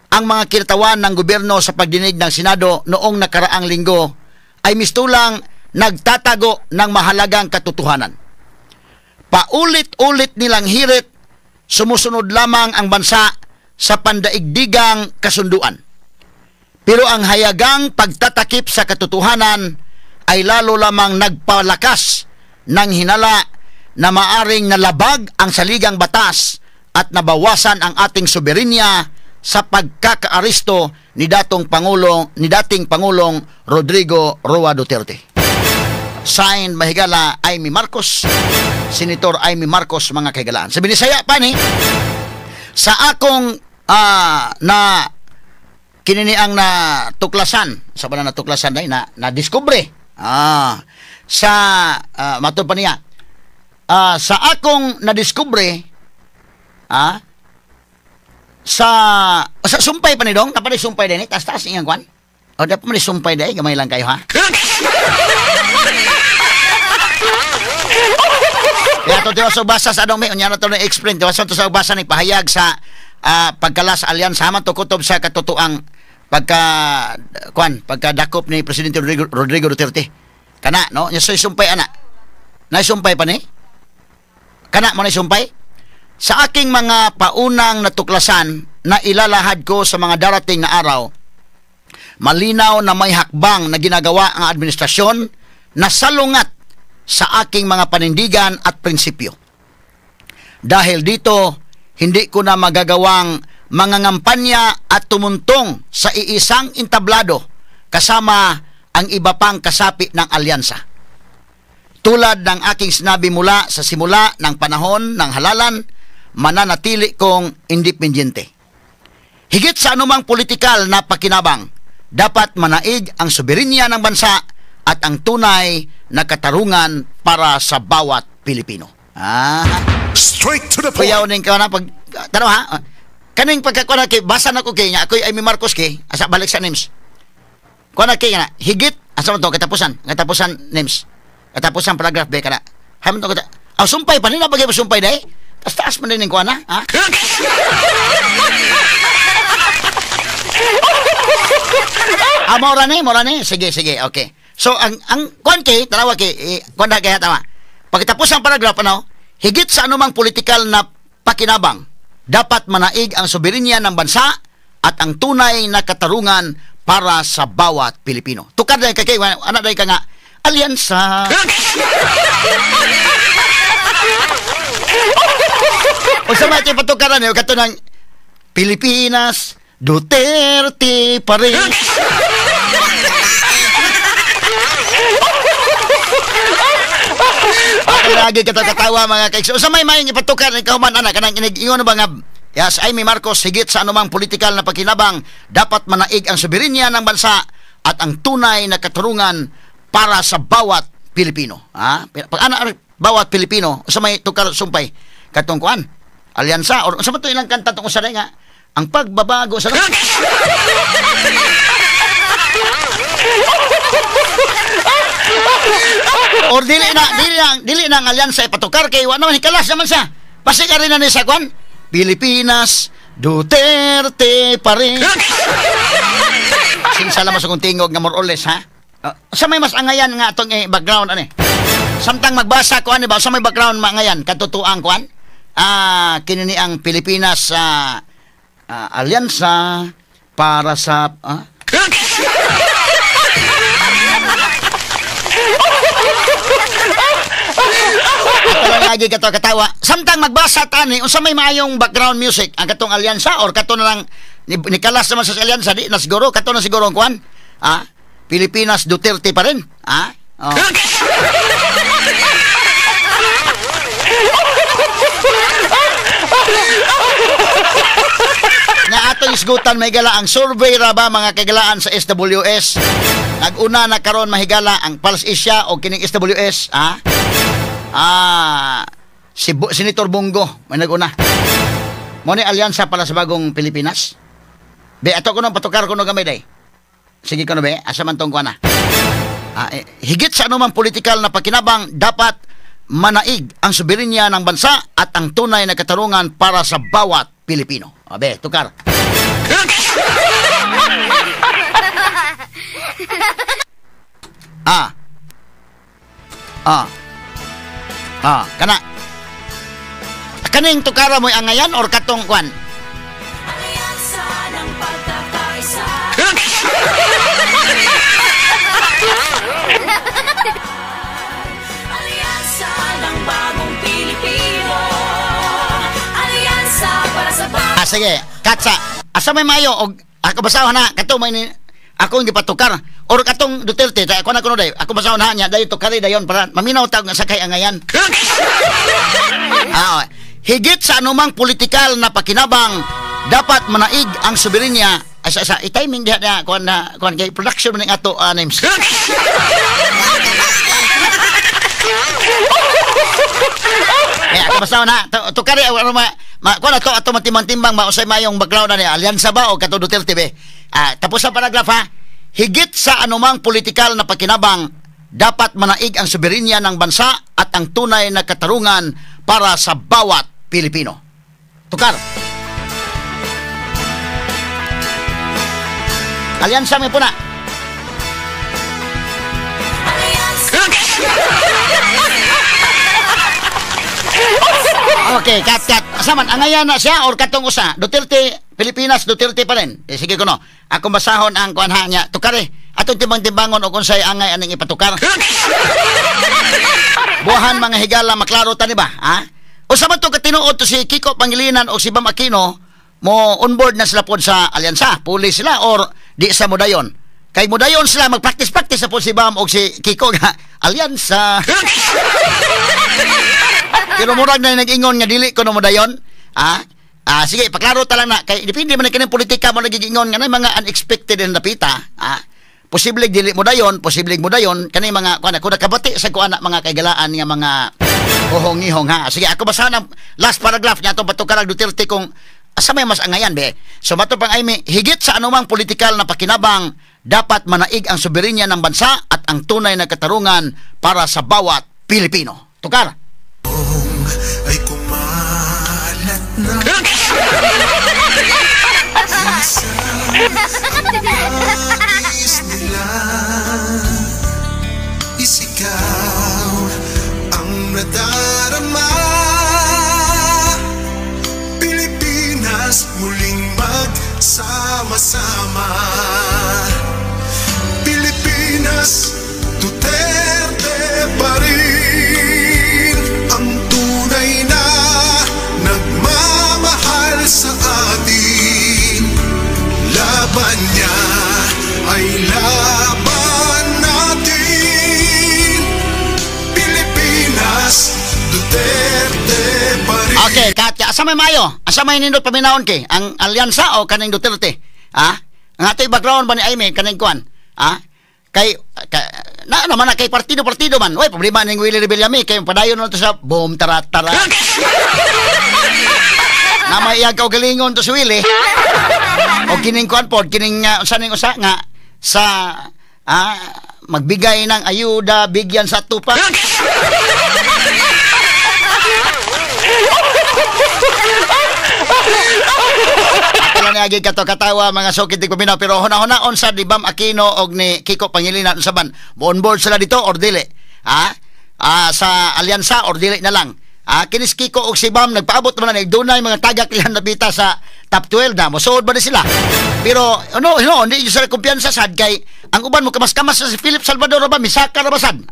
ang mga kinatawan ng gobyerno sa pagdinig ng Senado noong nakaraang linggo ay mistulang nagtatago ng mahalagang katotohanan. Paulit-ulit nilang hirit, sumusunod lamang ang bansa sa pandaigdigang kasunduan. Pero ang hayagang pagtatakip sa katotohanan ay lalo lamang nagpalakas ng hinala na maaring nalabag ang saligang batas at nabawasan ang ating soberenya sa pagkakaaresto ni dating Pangulong Rodrigo Roa Duterte. Signed, mahigala, Amy Marcos, Senator Amy Marcos, mga kaigalaan. Sa Binisaya pa ni, sa akong na kinini ang natuklasan, sa ba na natuklasan na diskubre, sa matod pa niya, sa akong nadiskubre, sa sumpay pa ni dong, napalay sumpay din, taas-taas iyang kwan. O dapat mo ni sumpay din, gamay lang kayo ha. Kaya ito tiwas basa sa adong may, unya na ito na-explain, tiwas ito sa basa ni pahayag sa pagkalas alyansa, haman to kutob sa katotoang pagkadakop ni Presidente Rodrigo Duterte. Kana, no? Yung sumpay, anak. Naisumpay pa ni? Kana mo naisumpay? Sa aking mga paunang natuklasan na ilalahad ko sa mga darating na araw, malinaw na may hakbang na ginagawa ang administrasyon na salungat sa aking mga panindigan at prinsipyo. Dahil dito, hindi ko na magagawang mangangampanya at tumuntong sa iisang entablado kasama ang iba pang kasapi ng alyansa. Tulad ng aking sinabi mula sa simula ng panahon ng halalan, mananatili kong independyente. Higit sa anumang politikal na pakinabang, dapat manaig ang soberenya ng bansa at ang tunay na katarungan para sa bawat Pilipino. Straight to the point. Kuyaw ning kana pag tanaw ha. Kaning pagkakuan kay basa na ko kay nga ako'y Amy Marcos kay asa balik sa names. Kuan kay nga higit asa man to katapusan names. Katapusan paragraph be kana. Hamon to kita. Sumpay pa nila bagay sumpay dai. Taas man din ning kuan ha. Mora ni. Sige, okay. So, ang kuan kay, tanawa kay, kuan na kaya tama. Pagkatapos ang paragraph, higit sa anumang politikal na pakinabang, dapat manaig ang soberenya ng bansa at ang tunay na katarungan para sa bawat Pilipino. Tukad na kay, anak na ka nga, alyansa. O sa mga patukaran niyo, kato ng Pilipinas, Duterte pa rin. Lagi katawa mga kaigs. O sa may ipatukan ikaw man anak kanang ingon ba nga yes, Amy Marcos higit sa anumang politikal na pakinabang dapat manaig ang soberenya ng bansa at ang tunay na katarungan para sa bawat Pilipino. Pag bawat Pilipino sa may tukar sumpay katong kuan alyansa or sa to ilang kanta tungkol sa nga ang pagbabago sa or dili na ang alyansa ipatukar kay wa naman hikalas naman siya. Pasig rin na ni sa kwan Pilipinas Duterte pa rin. Sinsala mas akong tingog nga more or less ha. Sa may mas angayan nga atong background ani. Samtang magbasa ko ani ba sa may background mangayan katutuang kwan. Kinini ang Pilipinas alyansa para sa lagi kato katawa. Samtang magbasa tani unsa may maayong background music ang katong alyansa or kato na lang nikalas naman sa alyansa di na siguro kato na siguro ang kwan. Pilipinas Duterte pa rin. Nga atong isgutan may gala ang survey ra ba mga kagalaan sa SWS. Nag-una na karon mahigala ang Pulse Asia o kining SWS si Senator Bongo may nag-una. Mo ni alyansa para sa bagong Pilipinas. Be ato ko nang patukar ko no gamay day. Sige ko no be asa man tong kuana. Higit sa anumang politikal na pakinabang dapat manaig ang soberenya ng bansa at ang tunay na katarungan para sa bawat Pilipino. Abe, tukar. Kana. Kaning tukara mo angayan or katong kwan? Alyansa ng pagkakaisa. Alyansa ng bagong Pilipino. Alyansa para sa bawat. Sige, katsa. Asa may mayo og ako basahon na kato may ni ako hindi patukar or katong Duterte ta ako na kuno day ako basahon na niya dayon tukari dayon para maminaw tawag nga sakay angayan. Higit sa anumang politikal na pakinabang dapat manaig ang soberenya sa i-timing diha na kuan kay production ning ato names. Ako basahon na tukari kuan ato matimbang-timbang mausay mayong background na ni alyansa ba o kato Duterte be. Tapos sa paragraph ha. Higit sa anumang politikal na pakinabang dapat manaig ang soberenya ng bansa at ang tunay na katarungan para sa bawat Pilipino. Tukar. Alyansa may puna. Okay, kat. Asaman, angayan na siya or katong usa? Duterte, Pilipinas, Duterte pa rin. Sige ko no. Ako basahon ang kuanha niya. Tukare, atong timbang-timbangon o kung sa'y angay aning ipatukar. Buhan mga higala, maklaro tani ba? O sa man to katinuod to si Kiko Pangilinan o si Bam Aquino, mo onboard na sila po sa alyansa. Puli sila or di sa Mudayon. Kay Mudayon sila, mag-practice-practice sa po si Bam o si Kiko nga, alyansa. Pero murag na nag-ingon nga dili ko no Mudayon. Sige, paklaro ta lang na kay depende man kining politika mo nagigingon nga mga unexpected na napita. Posible dili Mudayon, posible Mudayon kani mga kuan ko nakabati sa kuan mga kaigalaan nga mga Uhong-ihong ha. Sige, ako basahan ang last paragraph niya itong Batukarag Duterte kung asa may mas angayan, be. So, mato pang Aimee, higit sa anumang politikal na pakinabang, dapat manaig ang soberenya ng bansa at ang tunay na katarungan para sa bawat Pilipino. Tukar. Ay kumalat na Is nila isigaw ang nadarama Pilipinas muling magsama-sama Pilipinas Duterte pa rin ang tunay na nagmamahal sa atin Laban niya ay laban natin Pilipinas Duterte pa rin Okay, Katya, asa may mayo? Asa may nindot paminahon ki? Ang alyansa o kaning Duterte? Ha? Ang ato background ba ni Aimee kaning kuan? Ha? Kay na naman na kay partido man. Oy, problema ning Willie Rebellami kay padayon na to sa boom tara-tara. Na may iyang kaugalingon to si Willie. O kining kuan pod, kining usa ning usa nga sa magbigay ng ayuda bigyan sa tupa. Ako lang agi katawa mga sukid tig paminaw pero huna-hunaon sa ni Bam Aquino og ni Kiko Pangilinan usaban. On board sila dito or dili? Sa alyansa or dili na lang. Kinis Kiko og si Bam nagpaabot naman na dunay mga tagak ilang nabita sa top 12 na. Mosuod ba na sila? Pero hindi yung sila kumpiyansa sad kay ang uban mo kamas-kamas sa si Philip Salvador ba misaka na ba sad?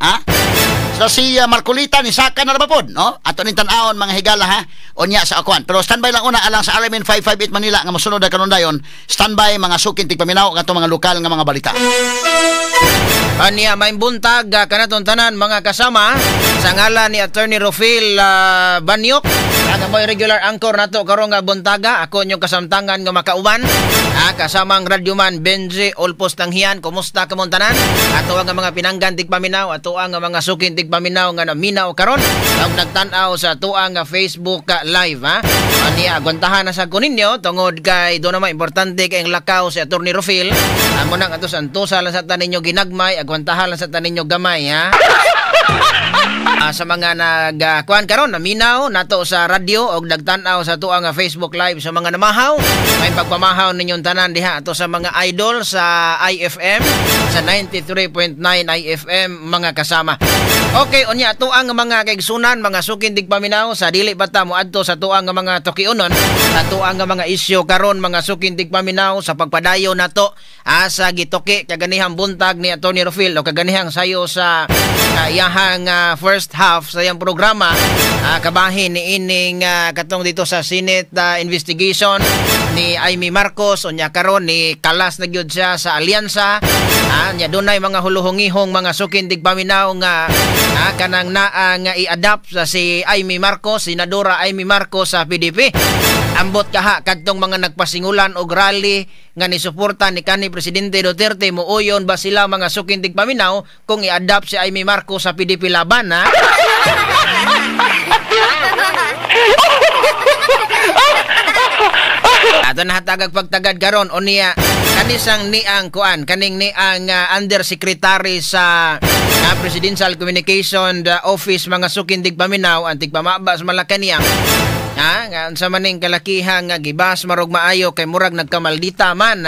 So si Marcolita ni saka na ba pod, no? Ato ning tan-awon mga higala ha. Unya sa akuan. Pero standby lang una alang sa RMN 558 Manila nga mosunod na karon dayon. Standby mga sukin tig paminaw nga mga lokal nga mga balita. Anya may buntag kanaton tanan mga kasama sa ngalan ni Attorney Rofil Banyok ang may regular anchor nato karong nga buntaga ako inyong kasamtangan nga makauban kasamang radyoman Benji Olpos Tanghian. Kumusta kamon tanan? Ato ang mga pinanggan tig paminaw ato ang mga sukin tig paminaw nga naminaw karon ang nagtan-aw sa tuang Facebook live Anya agwantahan na sa kuninyo tungod kay do na importante kay ang lakaw si Attorney Rofil amo nang ato santusa lang sa taninyo ginagmay agwantahan lang sa taninyo gamay sa mga nagkuan karon naminaw nato sa radyo og nagtan-aw sa tuang Facebook live sa mga namahaw may pagpamahaw ninyong tanan diha ato sa mga idol sa IFM sa 93.9 IFM mga kasama. Okay, unya ato ang mga kaigsunan mga sukin dig paminaw sa dili bata mo adto sa tuang mga tukiunon ato ang mga isyu karon mga sukin dig paminaw sa pagpadayo nato sa gituki kaganihang buntag ni Attorney Rofil o kaganihang sayo sa iyahang first half sa iyang programa kabahin ni ining katong dito sa Senate investigation ni Aimee Marcos unya karon ni kalas na gyud siya sa alyansa nya dunay mga huluhongihong mga sukin dig paminaw nga kanang nga i-adapt sa si Aimee Marcos, Senadora Aimee Marcos sa PDP. Ambot kaha kadtong mga nagpasingulan og rally nga ni suporta ni kanhi Presidente Duterte muuyon ba sila mga sukin tig paminaw kung i-adapt si Aimee Marcos sa PDP laban Ato na hatagag pagtagad karon unya kanisang niang kuan kaning niang undersecretary sa Presidential Communication Office mga sukin tig paminaw ang tigpamaba sa Malacañang nga unsa maning kalakihan nga gibas marog maayo kay murag nagkamaldita man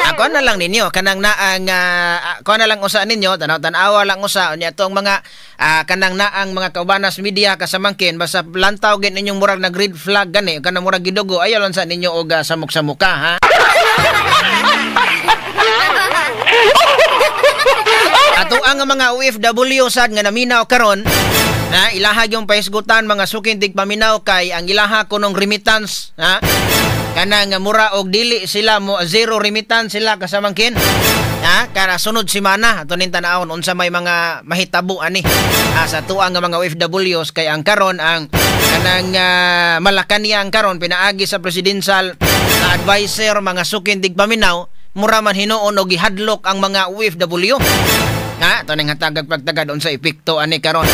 ako na lang ninyo kanang naang ako na lang usa ninyo tanaw-tanawa lang usa unya tong mga kanang naang mga kaubanas media kasamangkin basta lantaw gid ninyong murag nag red flag gani kanang murag gidugo ayaw lang sa ninyo og samok sa muka Ato ang mga OFW sad nga naminaw karon na ilaha yung paisgutan mga sukin tig paminaw kay ang ilaha kunong remittance kanang mura og dili sila mo zero remittance sila kasamangkin kara sunod semana ato nin tan-awon unsa may mga mahitabo ani sa tuang nga mga OFWs kay ang karon ang kanang Malacañang karon pinaagi sa presidential advisor mga sukin tig paminaw mura man hinuon og gihadlok ang mga OFW ito nang hatagag pagtagad unsa epekto ani karon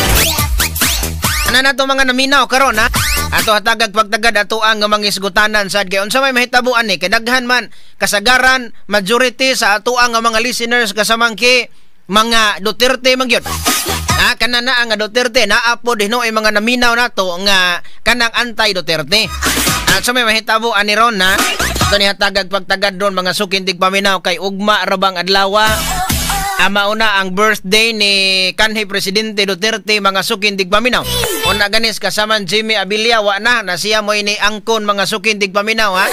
Ano na to mga naminaw karon ha? Ato hatagag pagtagad ato ang mga isgutanan sad kay unsa may mahitabuan ni kay daghan man kasagaran majority sa ato ang mga listeners kasamangki mga Duterte man gyud. Kana na ang Duterte naapo dihno ay mga naminaw nato nga kanang anti Duterte. At sa may mahitabuan ni ron na ato ni hatagag pagtagad ron mga sukindig paminaw kay ugma rabang adlawa. Mauna ang birthday ni kanhi Presidente Duterte mga sukindig paminaw. Una ganis kasaman Jimmy Abilia wa na siya mo ini angkon mga sukindig paminaw ha.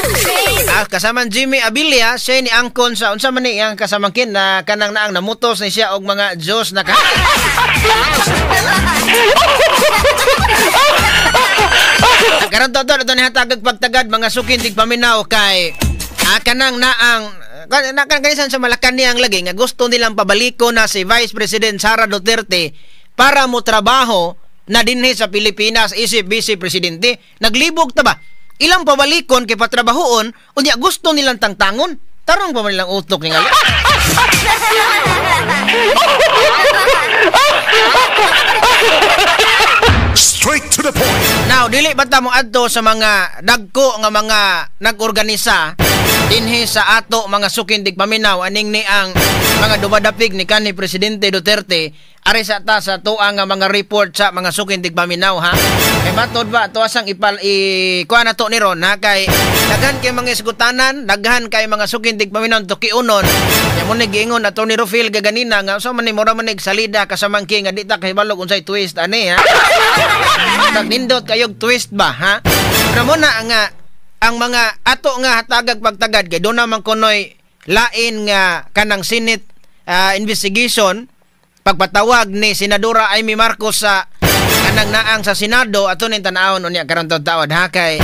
Kasaman Jimmy Abilia siya ni angkon sa unsa man ni ang kasamangkin na kanang naang namutos ni siya og mga Diyos na ka. Karon todo ni hatagag pagtagad mga sukindig paminaw kay kanang naang nakakanisan sa Malacan niyang lagi nga gusto nilang pabaliko na si Vice President Sara Duterte para mo trabaho na dinhi sa Pilipinas isip Vice Presidente. Naglibog ta ba? Ilang pabalikon kay patrabahoon unya gusto nilang tangtangon. Tarong pa man nilang utok ni ngali. Straight to the point. Now, dili ba ta mo adto sa mga dagko nga mga nag-organisa dinhi sa ato mga sukindig paminaw aning ni ang mga dumadapig ni kanhi Presidente Duterte ari sa ta sa tuang nga mga report sa mga sukindig paminaw ha. Kay matod ba to asang kuha na to ni ron ha kay daghan kay mga isgutanan, daghan kay mga sukindig paminaw to kiunon. Nya mo ni giingon ato ni Rofil gaganina nga so man ni mura man salida kasamangki nga di ta kahibalog unsay twist ani ha. Nindot kayog twist ba ha? Pero mo na nga ang mga ato nga hatagag pagtagad kay doon naman kunoy lain nga kanang Senate investigation pagpatawag ni Senadora Amy Marcos sa kanang naang sa Senado ato ning tan-awon unya karon tawad ha kay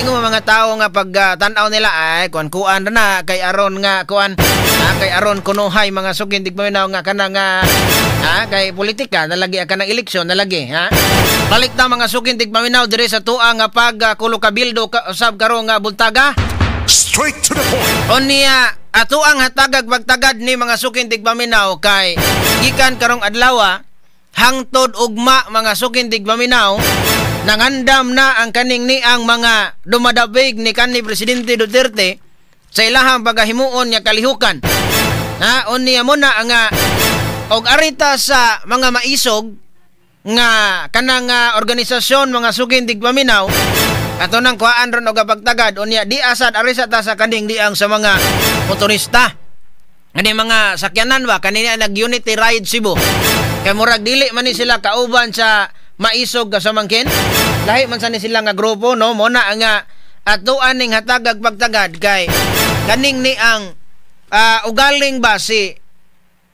ingon mga tao nga pag tan-aw nila ay kuan na kay aron nga kuan kay aron kunuhay mga sukindig paminaw nga kanang kay politika nalagi kanang eleksyon nalagi ha. Balik ta mga sukindig paminaw diri sa tuang nga pagkulo kabildo usab karon nga buntaga. Straight to the point. Unya ato ang hatagag pagtagad ni mga sukindig paminaw kay gikan karong adlaw hangtod ugma mga sukindig paminaw nangandam na ang kaning ni ang mga dumadabig ni kanhi Presidente Duterte sa ilahang pagahimuon nga kalihukan. Unya mo na nga og arita sa mga maisog nga kanang organisasyon mga sukindig paminaw ato nang kuhaan ron og pagtagad unya di asad arisa ta sa kaning diang sa mga motorista ani mga sakyanan ba kanina nag-unity ride Cebu kay murag dili man ni sila kauban sa maisog kasamangkin lahi man sa ni sila nga grupo no mo na nga ato aning hatagag pagtagad kay kaning ni ang ugaling ba si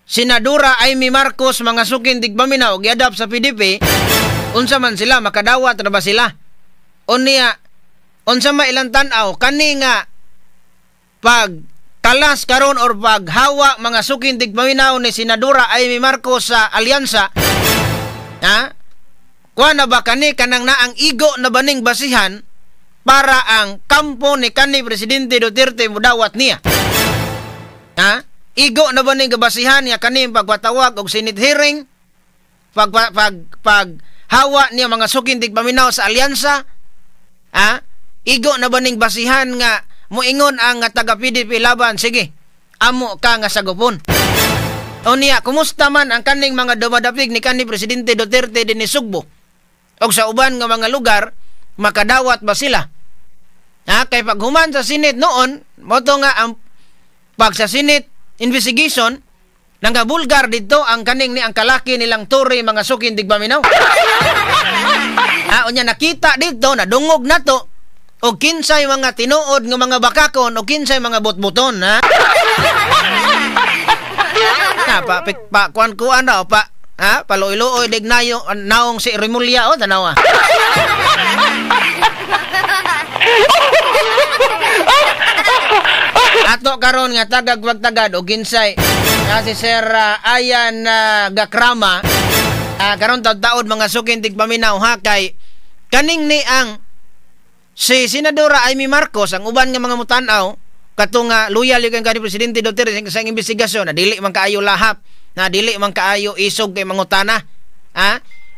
Senadora Amy Marcos mga sukindig paminaw giadap sa PDP unsa man sila makadawat na ba sila unya unsa may ilang tan-aw kani nga pag kalas karon or paghawa mga sukindig paminaw ni Senadora Amy Marcos sa alyansa kuha na ba kani kanang naang igo na baning basihan para ang kampo ni kanhi Presidente Duterte mudawat niya igo na ba ning gabasihan niya kaning pagpatawag og Senate hearing hawa niya mga sukindig paminaw sa alyansa igo na ba ning basihan nga muingon ang taga PDP laban sige amo ka nga sagupon unya kumusta man ang kaning mga dumadapig ni kanhi Presidente Duterte dinhi Sugbo og sa uban nga mga lugar makadawat ba sila kay paghuman sa Senate noon moto nga ang pag sa Senate investigation nangabulgar dito ang kaning ni ang kalaki nilang Tory mga sukindig paminaw unya nakita dito nadungog nato og kinsay mga tinuod nga mga bakakon o kinsay mga butbuton kuan daw paluoy-luoy dignayo naong si Remulla tanawa ato karon nga tagag pagtagad og ginsay si Sir Ayan Gakrama karon taud-taud mga sukindig paminaw kay kaning ni ang si Senadora Amy Marcos ang uban nga mga mutan-aw katong loyal yung kanhi Presidente Duterte sa investigasyon na dili man kaayo lahap na dili man kaayo isog kay mangutana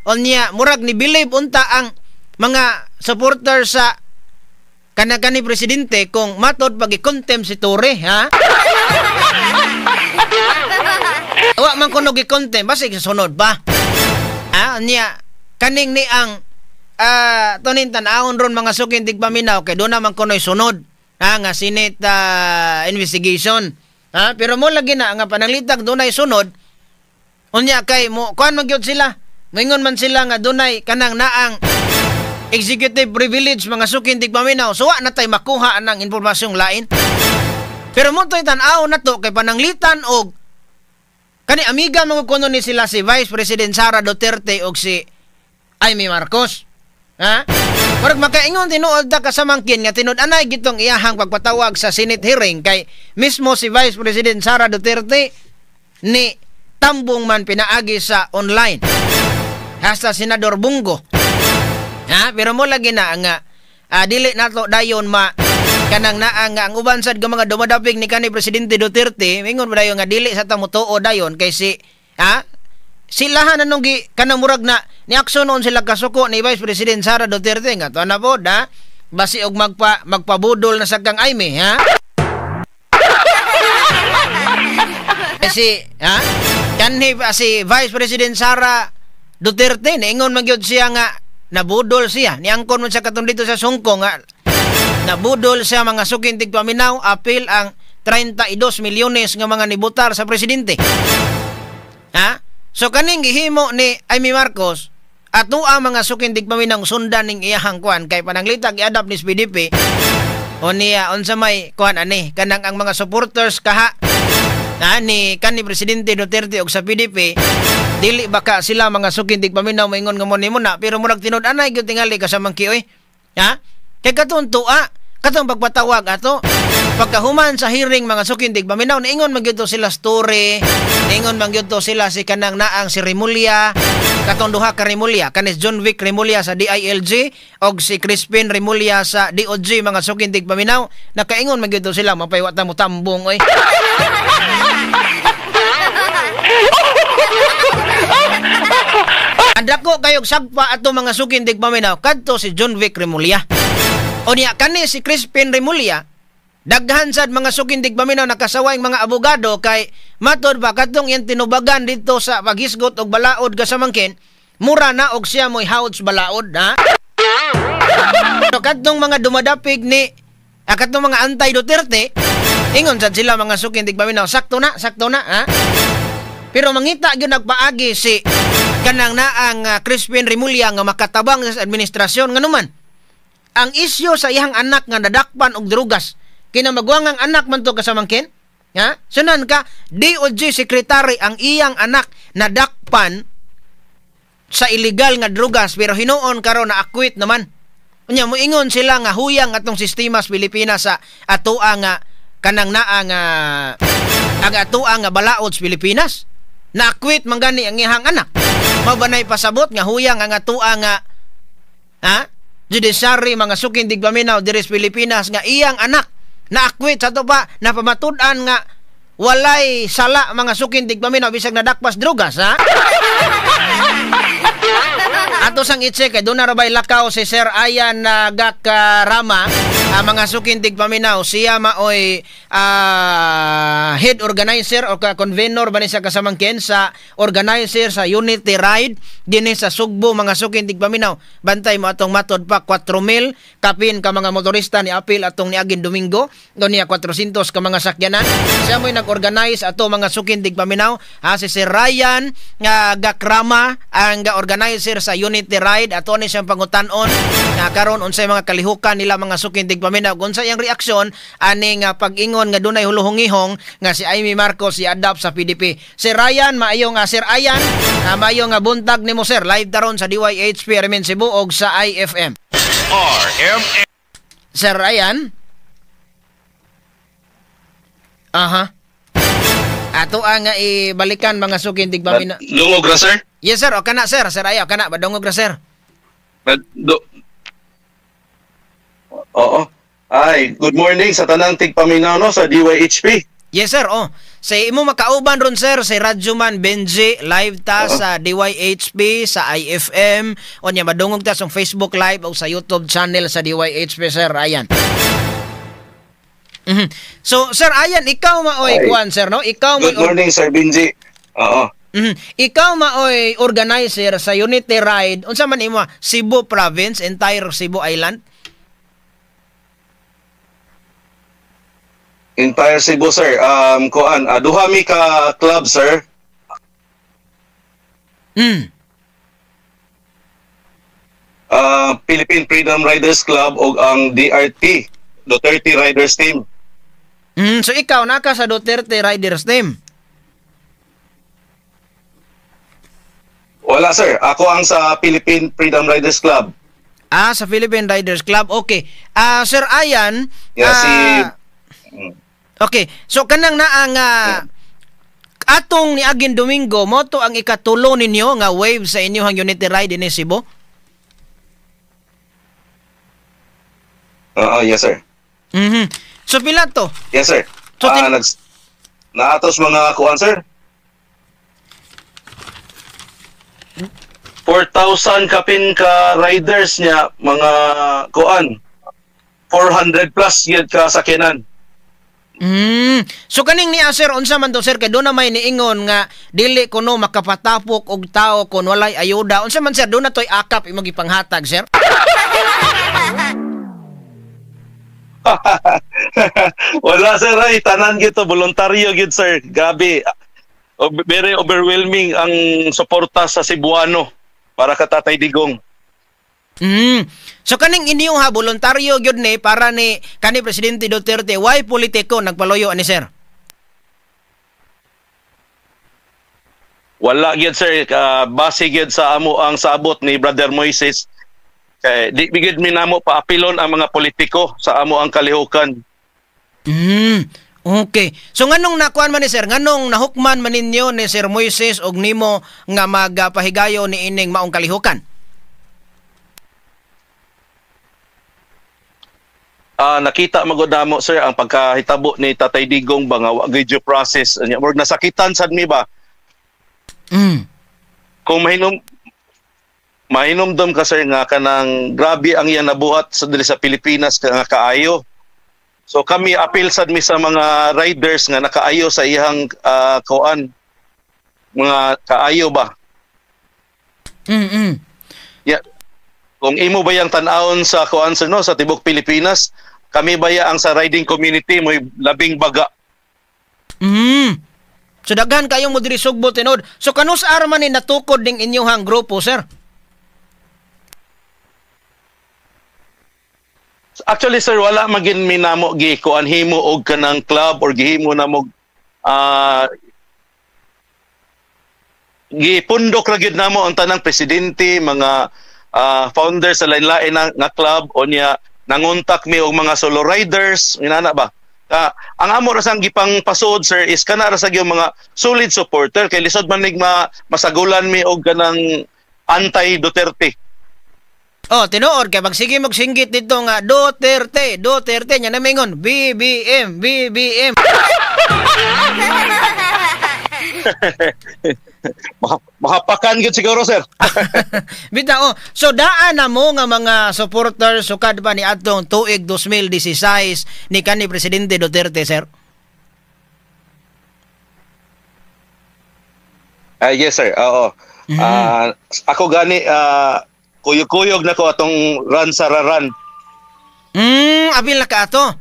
Onya murag ni believe unta ang mga supporter sa kanang presidente kung matod pag-contempt si Torre, ha? Wa man kuno gi-contempt basi sunod pa. Nya kaning ni ang tunin tan-awon ron mga sukin tigpaminaw kay do naman kuno'y sunod nga Senate investigation. Pero mo lagi na nga pananglitag dunay sunod. Unya kay mo kuan man gyud sila. Moingon man sila nga dunay kanang naang executive privilege mga sukin tigpaminaw. So wa na tay makuha anang impormasyong lain. Pero mo to'y tan-aw na to kay pananglitan og kani amiga mga kuno ni sila si Vice President Sara Duterte og si Amy Marcos. Murag makaingon tinuod ta kasamangkin nga tinud-anay gitong iyahang pagpatawag sa Senate hearing kay mismo si Vice President Sara Duterte ni tambong man pinaagi sa online. Hasta Senador Bungo. Pero mo lagi na nga dili nato dayon kanang naang ang uban sad mga dumadapig ni kanhi Presidente Duterte mingon mo dayon nga dili sa tamutuo dayon kay silahan anong kanang murag na ni aksyon noon sila kasuko ni Vice President Sara Duterte nga to na po basi og magpabudol na sagkang Aimee kanhi si Vice President Sara Duterte niingon man gyud siya nga nabudol siya niangkon man siya katon dito sa Sungko nga nabudol siya mga sukin tigpaminaw apil ang 32 milyones nga mga nibutar sa presidente. So kaning gihimo ni Amy Marcos ato ang mga sukin tigpaminaw sundan ning iyahang kuan kay pananglitag i-adapt ni PDP o niya unsa may kuan ani kanang ang mga supporters ni kanhi Presidente Duterte og sa PDP dili baka sila mga sukin tigpaminaw moingon nga mo na pero murag tinud-anay gyud tingali kasamangki oy. Kay katong katong pagpatawag ato pagkahuman sa hearing mga sukin tigpaminaw niingon man gyud sila story niingon man gyud sila si kanang naang si Remulla katong duha ka Remulla kanis John Vic Remulla sa DILG og si Crispin Remulla sa DOJ mga sukin tigpaminaw nakaingon man gyud sila mapaywa ta mo tambong oy. Andako kayog sagpa ato mga sukin tigpaminaw kadto si John Vic Remulla. O niya kani si Crispin Remulla daghan sad mga sukin tigpaminaw nakasaway mga abogado kay matod ba kadtong iyang tinubagan dito sa paghisgot og balaod kasamangkin mura na og siya moy houds balaod So kadtong mga dumadapig ni kadtong mga anti Duterte ingon sad sila mga sukin tigpaminaw sakto na Pero mangita gyud nagpaagi si kanang naang Crispin Remulla nga makatabang sa administrasyon nganuman ang isyu sa iyang anak nga nadakpan og drugas kinamagwangang anak man to kasamangkin sunan ka DOJ secretary ang iyang anak nadakpan sa illegal nga drugas pero hinuon karon na acquit naman unya moingon sila nga huyang atong sistema sa Pilipinas sa atoa nga kanang naang ang atoa nga balaod sa Pilipinas na acquit man gani ang iyang anak mabanay pasabot nga huyang ang atoa nga judiciary mga sukin tigpaminaw diri sa Pilipinas nga iyang anak na-acquit sa to pa napamatud-an nga walay sala mga sukin tigpaminaw bisag nadakpas drugas Ato sang itse kay doon na rabay lakaw si Sir Ayan Gakrama mga sukin tigpaminaw siya maoy head organizer o convener ba ni sa kasamangkin sa organizer sa Unity Ride dinhi sa Sugbo mga sukin tigpaminaw bantay mo atong matod pa 4,000 kapin ka mga motorista ni apil atong niaging Domingo doon niya 400 ka mga sakyanan siya mo'y nag-organize ato mga sukin tigpaminaw si Sir Ryan Gakrama ang organizer sa Unity Ride ato ni siyang pangutan-on karon unsay mga kalihukan nila mga sukin tigpaminaw unsa iyang reaksyon ani nga pag-ingon nga dunay huluhongihong nga si Amy Marcos si adapt sa PDP. Sir Ryan maayo nga Sir Ayan maayo nga buntag nimo sir live taron sa DYHP Remen Cebu og sa IFM. RMN. Sir Ryan ato ang ibalikan mga sukin tigpaminaw. Dungog ra sir? Yes sir, o kana sir, sir ayaw, kana, badungog ra sir. Oo. Ay, good morning sa tanang tigpaminaw no sa DYHP. Yes sir, sa imo makauban ron sir si Radyoman Benji live ta sa DYHP sa IFM o nya madungog ta sa Facebook live o sa YouTube channel sa DYHP sir ayan. So sir ayan ikaw maoy kuan sir no ikaw Good morning Sir Benji. Oo. Ikaw maoy organizer sa Unity Ride unsa man imo Cebu Province entire Cebu Island. Entire Cebu sir. Kuan duha mi ka club sir. Philippine Freedom Riders Club o ang DRT Duterte Riders Team. So ikaw naka sa Duterte Riders Team. Wala sir, ako ang sa Philippine Freedom Riders Club. Sa Philippine Riders Club. Okay. Sir Ayan, okay. So kanang na ang atong ni Agin Domingo mo to ang ikatulo ninyo nga wave sa inyong Unity Ride in Cebu? Yes sir. So pila to? Yes sir. So, naatos mga kuan sir. 4,000 kapin ka riders niya mga kuan. 400 plus yun ka sakyanan. So kaning ni sir unsa man to sir kay do na may niingon nga dili kuno makapatapok og tao kun walay ayuda. Unsa man sir do na toy akap imong gipanghatag sir? Wala sir ay tanan gito voluntaryo gid sir. Gabi. Very overwhelming ang suporta sa Cebuano para ka Tatay Digong. So kaning inyo ha voluntaryo gyud ni para ni kani Presidente Duterte why politiko nagpaloyo ani sir? Wala gyud sir base gyud sa amo ang saabot ni Brother Moises. Kay di bigid mi namo paapilon ang mga politiko sa amo ang kalihukan. Okay. So nganong nakuan man ni sir, nganong nahukman man ninyo ni Sir Moises og nimo nga magapahigayo ni ining maong kalihukan? Nakita magud namo sir ang pagkahitabo ni Tatay Digong ba nga wa due process. Murag nasakitan sad mi ba? Kung mahinomdom ka sir nga kanang grabe ang iyang nabuhat sa dili sa Pilipinas nga kaayo. So kami appeal sad mi sa mga riders nga nakaayo sa iyang kuan mga kaayo ba. Yeah. Kung imo ba yang tan-awon sa kuan sir no sa tibok Pilipinas, kami baya ang sa riding community mo'y labing baga. So daghan kayong mo diri Sugbo tinod. So kanus arman ni natukod ning inyong grupo sir? Actually sir wala magin minamo gi kuan himo og kanang club or gihimo na mo gipundok ra gyud namo ang tanang presidente mga founders sa lain-lain nga club o niya nangontak mi og mga solo riders inana ba ang amo ra sang gipang pasud sir is kana ra sa gyud mga solid supporter kay lisod man nig masagulan mi og kanang anti Duterte. Tinuod kay magsige magsinggit dito nga Duterte nya namingon BBM. Mahapakan gyud siguro sir. Bitaw so daan na mo nga mga supporters sukad pa ni atong tuig 2016 ni kanhi Presidente Duterte sir? Yes sir. Oo. Ako gani kuyog-kuyog na ko atong run sa raran. Apil na ka ato.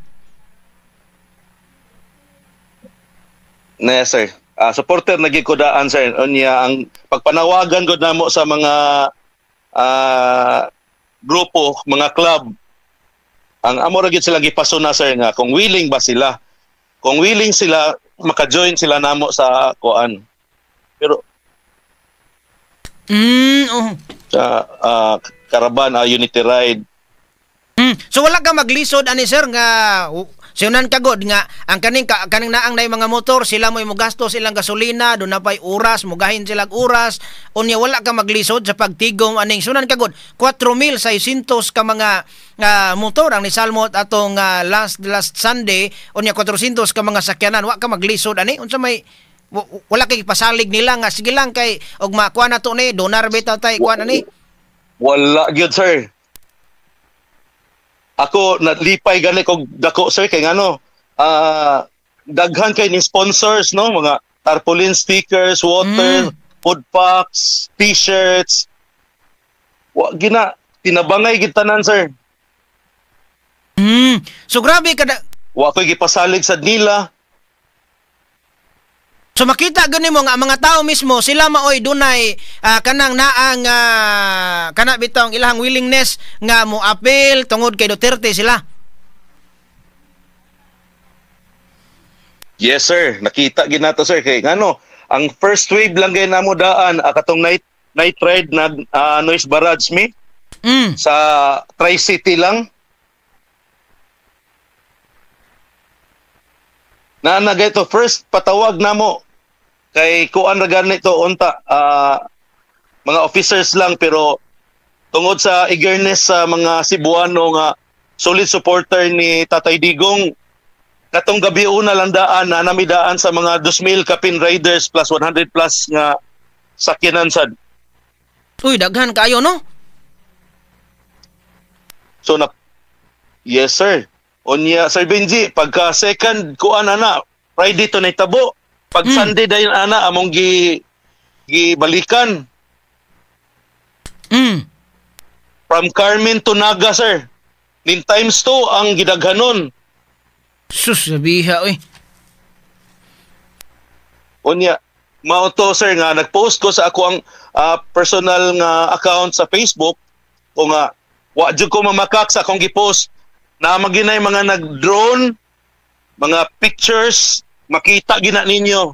Yes sir. Supporter nagikudaan sir. Unya ang pagpanawagan gud namo sa mga grupo, mga club. Ang amo ra gyud sila gipasuna sir nga kung willing ba sila. Kung willing sila maka-join sila namo sa kuan. Pero Caravan Unity Ride. So wala ka maglisod ani sir nga Siunan kagod nga ang kaning naang nay mga motor sila mo gasto silang gasolina, do na pay oras, mugahin sila oras, unya wala ka maglisod sa pagtigom aning sunan kagod 4,600 ka mga motor ang nisalmot atong last Sunday, unya 400 ka mga sakyanan, wa ka maglisod ani unsa may wala kay pasalig nila nga sige lang kay og makuha na to ni donar bitaw tay kuan ani. Wala gyud sir. Ako nalipay gani kog dako sir kay ngano daghan kay ni sponsors no, mga tarpaulin stickers, water, food packs, t-shirts. Wa gina tinabangay gid tanan sir. So grabe kada Wa koy gipasalig sad nila. so makita gani mo nga ang mga tao mismo sila maoy dunay kanang naang kana bitong ilang willingness nga mo appeal tungod kay Duterte sila. Yes sir, nakita gid nato sir kay ngano ang first wave lang gay namo daan katong night ride na noise barrage me sa Tri-City lang. Naanagay to first patawag namo kay kuan ra ganito unta mga officers lang pero tungod sa eagerness sa mga Cebuano nga solid supporter ni Tatay Digong katong gabi una lang daan na namidaan sa mga 2,000 kapin riders plus 100 plus nga sakyanan sad. Uy daghan kayo no. So yes sir. Onya Sir Benji pagka second kuan ana Friday to nitabo pag Sunday dayon ana among gibalikan. From Carmen to Naga sir. Nin times 2 ang gidaghanon. Sus sabiha oy. Unya mao to sir nga nagpost ko sa ako ang personal nga account sa Facebook o nga wa jud ko mamakak sa akong gipost na maginay mga nag-drone, mga pictures, makita gina ninyo.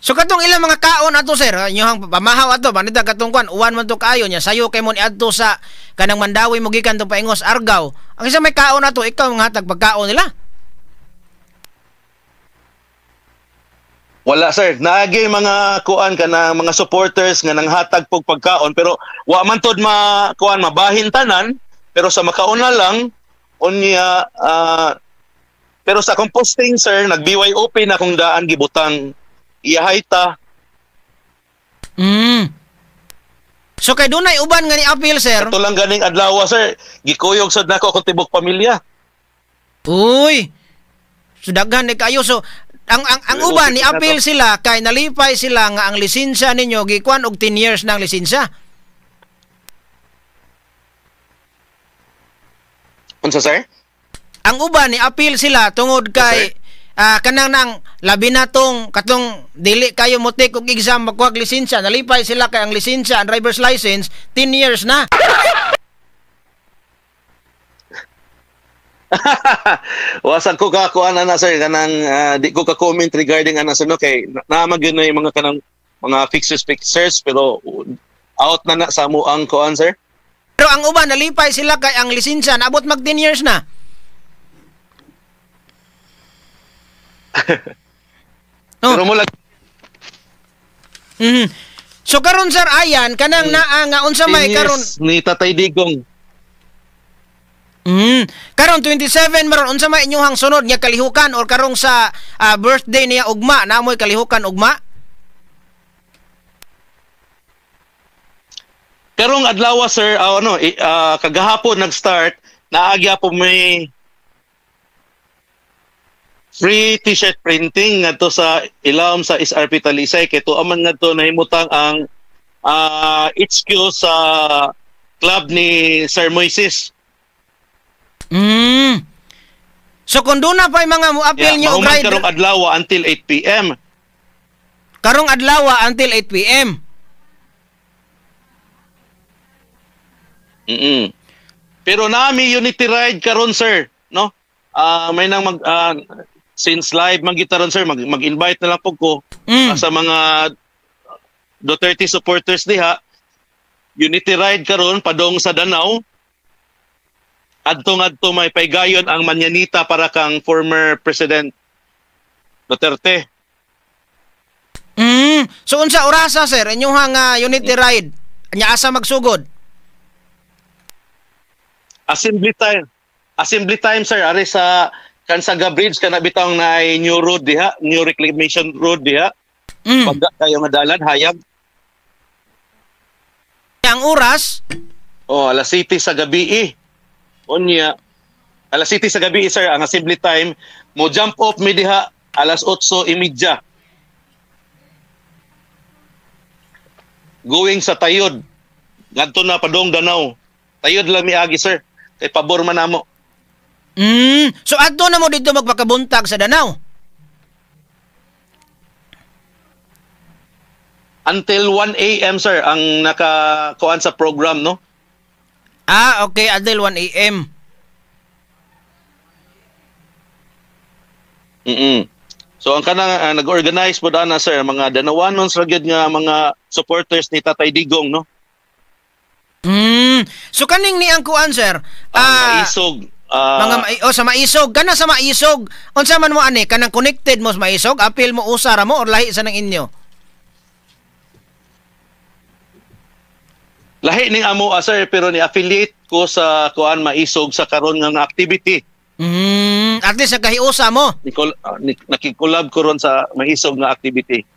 So katong ilang mga kaon ato sir, inyong pamahaw ato banita katong kwan uwan man to kayo nya sayo kay mo ni adto sa kanang Mandawi mo gikan to paingos Argao. Ang isa may kaon ato ikaw mga hatag pagkaon nila. Wala sir, naagi mga kuan kana mga supporters nga nanghatag pog pagkaon pero wa man tod mabahin tanan pero sa makaon na lang unya pero sa composting sir nag-BYOP na kung daan gibutang iyahay ta. So kay dunay uban nga ni appeal sir. Ito lang ganing adlaw sir, gikuyog sad nako akong tibok pamilya. Uy. So daghan ni kayo so ang uban ni appeal sila kay nalipay sila nga ang lisensya ninyo gikuan og 10 years na ang lisensya. Unsa sir? Ang uban ni appeal sila tungod kay kanang nang labi na tong katong dili kayo mo take og exam magkuha og lisensya nalipay sila kay ang lisensya ang driver's license 10 years na. Wasan ko kakuan na sir kanang di ko ka comment regarding ana no kay naamag yun na yung mga kanang mga fixers pero out na sa mo ang kuan sir. Pero ang uban nalipay sila kay ang lisensya naabot mag 10 years na. Pero mo lang So karon sir ayan kanang naa nga unsa may karon ni Tatay Digong. Karon 27 maron unsa may inyong sunod nga kalihukan or karong sa birthday niya ugma namoy kalihukan ugma? Karong adlaw sir kagahapon nag-start naagya po may free t-shirt printing ngadto sa ilawom sa SRP Talisay kay tuaman ngadto nahimutang ang HQ sa club ni Sir Moises. So kung doon na pa yung mga mu-appeal nyo rider karong adlaw until 8 PM. Karong adlaw until 8 PM. Pero nami unity ride karon sir, no? May nang since live magitaron sir, mag-invite na lang po ko sa mga Duterte supporters diha. Unity ride karon padong sa Danau. adtong-adto may paygayon ang manyanita para kang former President Duterte. So unsa orasa sir inyong unity ride nya asa magsugod? Assembly time sir ari sa Kansaga Bridge kana bitang na ay new road diha, new reclamation road diha. Pagka kayo nga dalan hayag. Ang oras? Alas 7 sa gabi. Unya alas 7 sa gabi sir ang assembly time mo jump off mi diha alas 8:30. Going sa Tayod. Ngadto na padong Danau. Tayod lang miagi sir. Kay pabor man namo. So adto na mo dito magpakabuntag sa Danau? Until 1 a.m. sir ang nakakuan sa program, no? Okay, until 1 a.m. So ang kanang nag-organize po na sir mga Danawanon sa gyud nga mga supporters ni Tatay Digong, no? So kaning ni ang kuan sir. Maisog. Sa Maisog, kana sa Maisog. Unsa man mo ani kanang connected mo sa Maisog, apil mo usara mo or lahi sa nang inyo? Lahi ning amo sir pero ni affiliate ko sa kuan Maisog sa karon nga activity. At least nagkahiusa mo. Nakikulab ko ron sa Maisog nga activity.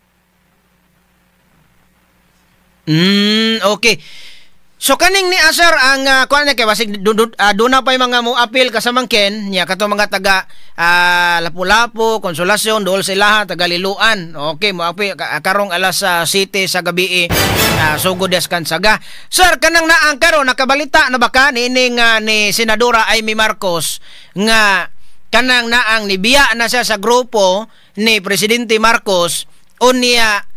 Okay. So kaning ni sir ang kuan na kay basig duna pa mga mo appeal kasamang ken nya kato mga taga Lapu-Lapu, Konsolasyon, dool sa ilaha taga Liluan. Okay, mo appeal karong alas 7 sa gabi sugod des Kansaga. Sir, kanang naang karon nakabalita na baka nining ni Senadora Amy Marcos nga kanang naang nibiya na siya sa grupo ni Presidente Marcos unya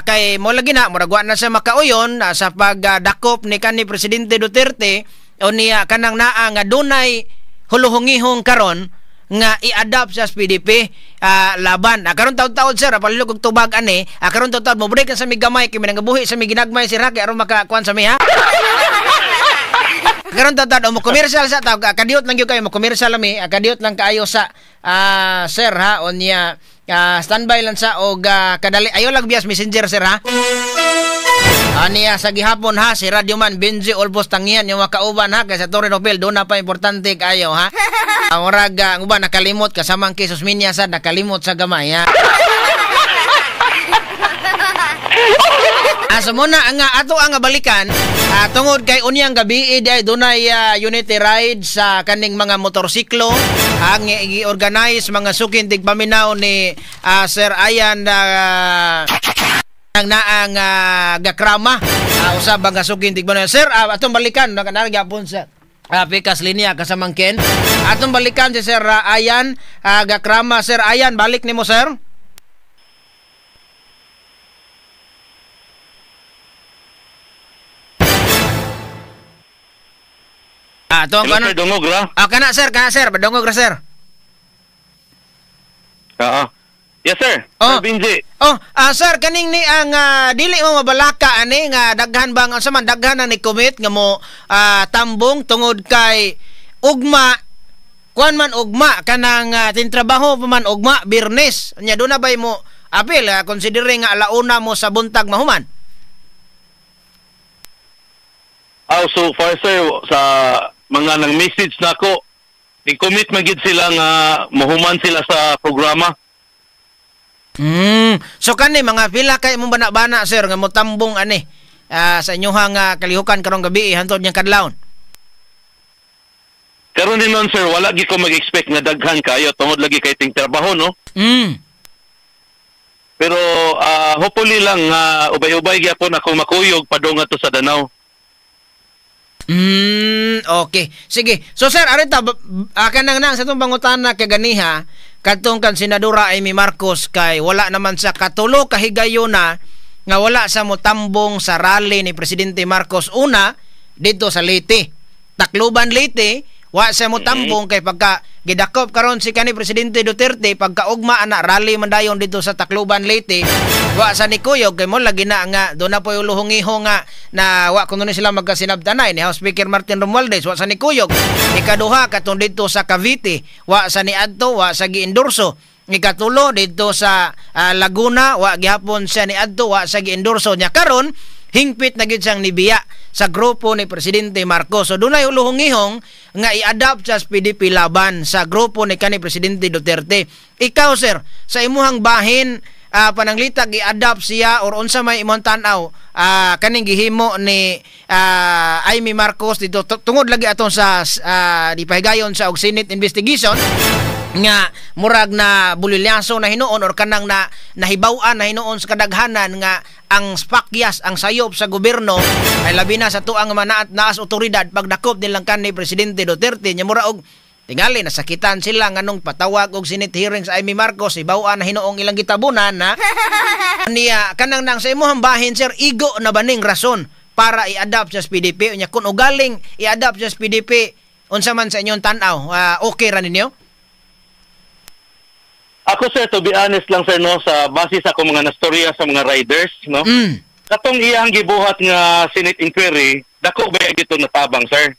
kay mo lagi na muragwa na sa makauyon sa pagdakop ni kanhi Presidente Duterte o niya kanang naa nga dunay huluhungihong karon nga i-adapt sa PDP laban. Karon taud-taud sir palilog og tubag ani karon taud-taud mo break sa migamay kay minanggabuhi sa miginagmay sir kay aron makakuan sa mi ha. Karon taud-taud mo commercial sa taw kadiot lang gyud kayo mo commercial mi kadiot lang kaayo sa sir ha o niya standby lang sa og kadali ayo lang bias messenger sir ha. Aniya sa gihapon ha si Radio Man Benji Olbos Tangian yung makauban ha kay sa Torre Nobel do na pa importante kayo ha. Ang orag ang uban nakalimot kasamang kisos minya sa nakalimot sa gamay ha. So muna ang ato ang balikan tungod kay unyang gabi day dunay unity ride sa kaning mga motorsiklo ang i-organize mga sukin tigpaminaw ni Sir Ayan ang naang gakrama usab nga sukin tigpaminaw. Sir atong balikan nagyapon sa Pikas linya kasamang ken atong balikan si Sir Ayan gakrama. Sir Ayan balik nimo sir. Tuang Hello, sir, dungog ra. Kana sir, dungog ra sir. Yes sir. Sir Benji. Sir kaning ni ang dili mo mabalaka ani nga daghan bang sa man daghan ni commit nga mo tambong tungod kay ugma kuan man ugma kanang tintrabaho pa man ugma Biyernes. Nya do na bay mo apil considering nga alauna mo sa buntag mahuman. So far sir sa mga nang message nako i-commit magid sila nga mahuman sila sa programa. So kani mga pila kay mong bana-bana sir nga motambong ani sa inyohang kalihukan karong gabi hantod niyang kadlawon. Karon din nun sir wala gi ko mag-expect nga daghan kayo tungod lagi kay ting trabaho no. Pero hopefully lang ubay-ubay gyapon ako makuyog padong ato sa Danau. Okay. Sige. So sir, arita kanang nang sa tong pangutana kay ganiha kadtong kan Senadora Amy Marcos kay wala naman sa katulo kahigayuna nga wala sa motambong sa rally ni Presidente Marcos una dito sa Leyte. Tacloban Leyte, wa sa motambong kay pagka gidakop karon si kanhi Presidente Duterte pagkaugma ana rally man dayon dito sa Tacloban Leyte Wa sa ni Kuyog kay mo lagi na nga do na po uluhong-iho nga na wa kuno ni sila magkasinabtanay ni House Speaker Martin Romualdez. Wa sa ni Kuyog. Ikaduha katong dito sa Cavite, wa sa ni adto, wa sa giendorso. Ikatulo dito sa Laguna, wa gihapon siya ni adto, wa sa giendorso niya karon. Hingpit na gid siyang nibiya sa grupo ni Presidente Marcos. So dunay uluhong-ihong nga i-adapt sa PDP laban sa grupo ni kanhi Presidente Duterte. Ikaw sir, sa imuhang bahin pananglitag i-adapt siya or unsa may imong tan-aw kaning gihimo ni Amy Marcos dito tungod lagi aton sa dipahigayon sa og Senate investigation nga murag na bulilyaso na hinuon or kanang na nahibaw-an na hinuon sa kadaghanan nga ang spakyas, ang sayop sa gobyerno ay labi na sa tuang manaat naas otoridad pagdakop nilang kanhi Presidente Duterte nya mura og tingali nasakitan sila nganong patawag og Senate hearing sa Amy Marcos ibaw-an na hinuong ilang gitabunan na niya kanang nang sa imong bahin sir igo na baning rason para i-adapt sa PDP nya kun ugaling i-adapt sa PDP unsa man sa inyong tan-aw okay ra ninyo? Ako sir, to be honest lang sir, no, sa base sa akong mga nastorya sa mga riders, no, katong iyang gibuhat nga Senate inquiry, dako ba gito natabang sir?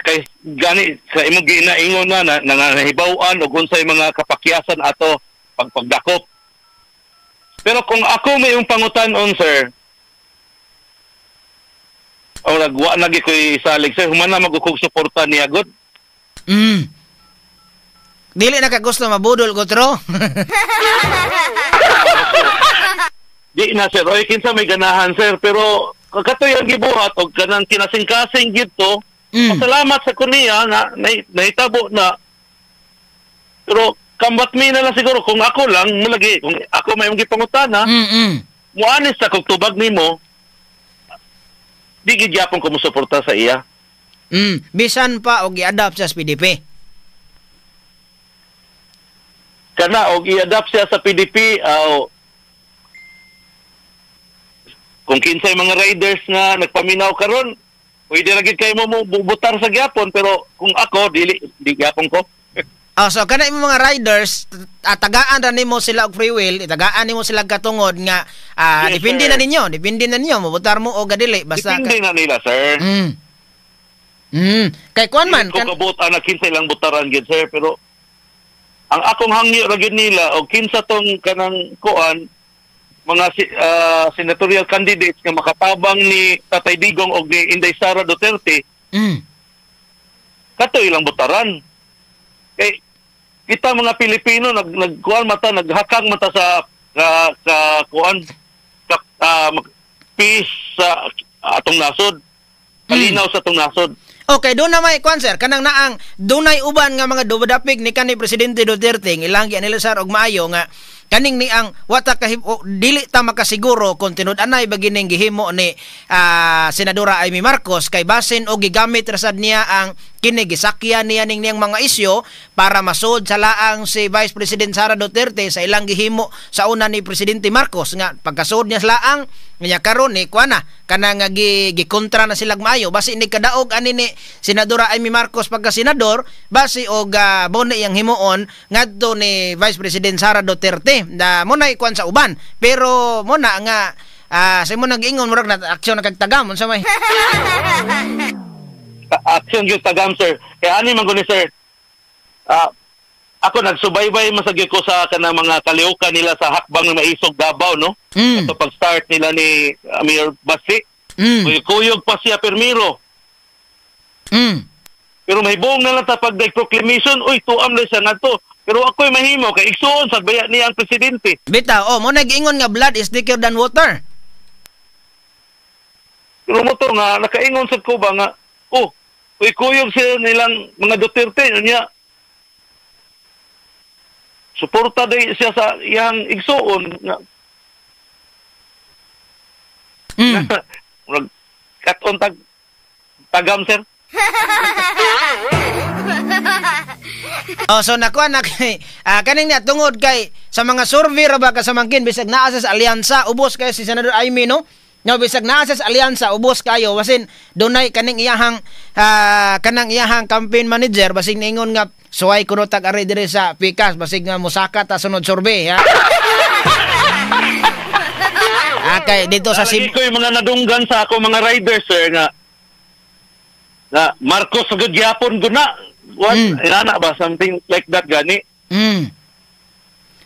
Kay gani sa imong ginaingon na nangahibaw-an og unsay mga kapakyasan ato pagdakop. Pero kung ako may pangutan-on sir, o nagwa lagi ko isalig sir, humana magukog suporta niya god. Dili na ka gusto mabudol ko tro. Di na sir, oy kinsa may ganahan sir, pero kagatoy ang gibuhat og kanang kinasing-kasing gito. Pasalamat sa kuniya na nahitabo na. Pero kambat mi na lang siguro kung ako lang mulagi kung ako may gipangutana. Muanis sa kog tubag nimo. Di gid gyapon ko mo suporta sa iya. Bisan pa og i-adapt sa PDP. Kana og i-adapt siya sa PDP kung kinsay mga riders nga nagpaminaw karon pwede ra gid kay mo bubutar sa gyapon pero kung ako di gyapon ko. So kana imong mga riders tagaan ra nimo sila og free will, itagaan nimo sila katungod nga Yes, depende sir. na ninyo mabutar mo o gadili basta Depende na nila sir. Kay kuan man Kung kabot anak kinsay lang butaran gid sir pero ang akong hangyo ra gid nila og kinsa tong kanang kuan mga senatorial candidates nga makatabang ni Tatay Digong og ni Inday Sara Duterte. Kato ilang butaran. Kay kita mga Pilipino nagkuan mata naghakang mata sa kuan peace sa atong nasod. Kalinaw sa atong nasod. Okay, doon na may kwan sir, kanang naang dunay uban nga mga dubadapig ni kanhi Presidente Duterte ilang gianilisar og maayo nga kaning ni ang wata dili ta makasiguro kung tinud-anay bagining gihimo ni Senadora Amy Marcos kay basin og gigamit rasad niya ang kini gisakyan niya ning mga isyu para masud sa laang si Vice President Sara Duterte sa ilang gihimo sa una ni Presidente Marcos nga pagkasud niya sa laang nya karon ni kuana kanang gikontra na sila maayo basi ni kadaog ani ni Senadora Amy Marcos pagka senador basi og bone yang himuon ngadto ni Vice President Sara Duterte na mo na ikuan sa uban pero mo na nga sa mo nag-ingon murag na aksyon na kagtagam unsa may Aksyon gyud tagam sir. Kaya ani man guni sir. Ako nagsubaybay masagyo ko sa kanang mga kaliukan nila sa hakbang ng maisog Davao no. Ito pag-start nila ni Mayor Basi. Kuyog pa siya permiro. Pero may buong na lang ta pag proclamation, uy tuam na siya ngadto. Pero ako'y mahimo kay igsuon sa baya niya ang presidente. bitaw mo nag-ingon nga blood is thicker than water. Pero mo to nga nakaingon sa Cuba nga uy kuyog siya nilang mga Duterte niya. Suporta day siya sa iyang igsuon nga. Katon tagam sir. So nakuha na kay kaning niya tungod kay sa mga survey ra ba kasamangkin bisag naa sa alyansa ubos kay si Senador Amy no bisag naa sa alyansa ubos kayo basin dunay kaning iyahang kanang iyahang campaign manager basig ningon nga suway kuno tag ari dire sa Pikas basig nga musaka ta sunod survey ha. Kay dito sa Lagi Cebu. ko yung mga nadunggan sa ako mga riders, sir, nga Marcos sagud gyapon guna. What? Inana ba? Something like that gani.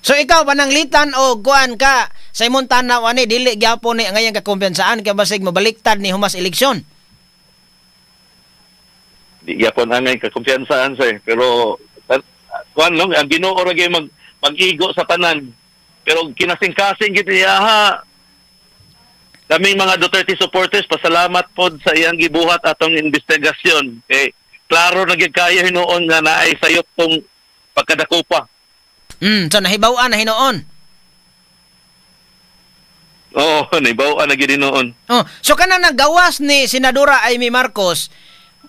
So ikaw pananglitan o kuan ka sa imong tanaw ani dili gyapon ni ngayon ka kumpensaan ka basig mabaliktad ni humas eleksyon. Di gyapon angay kakumpiyansaan, sir. Pero kuan lang ang Ginoo ra gyud mag-igo sa tanan. Pero kinasing-kasing gid niya. Kaming mga Duterte supporters, pasalamat pod sa iyang gibuhat atong investigasyon. Kay klaro na gyud kayo hinuon nga naay sayop tong pagkadakupa. So nahibaw-an na hinoon. Oo, naibaw na gyud hinuon. Oh, so kana naggawas ni Senadora Amy Marcos,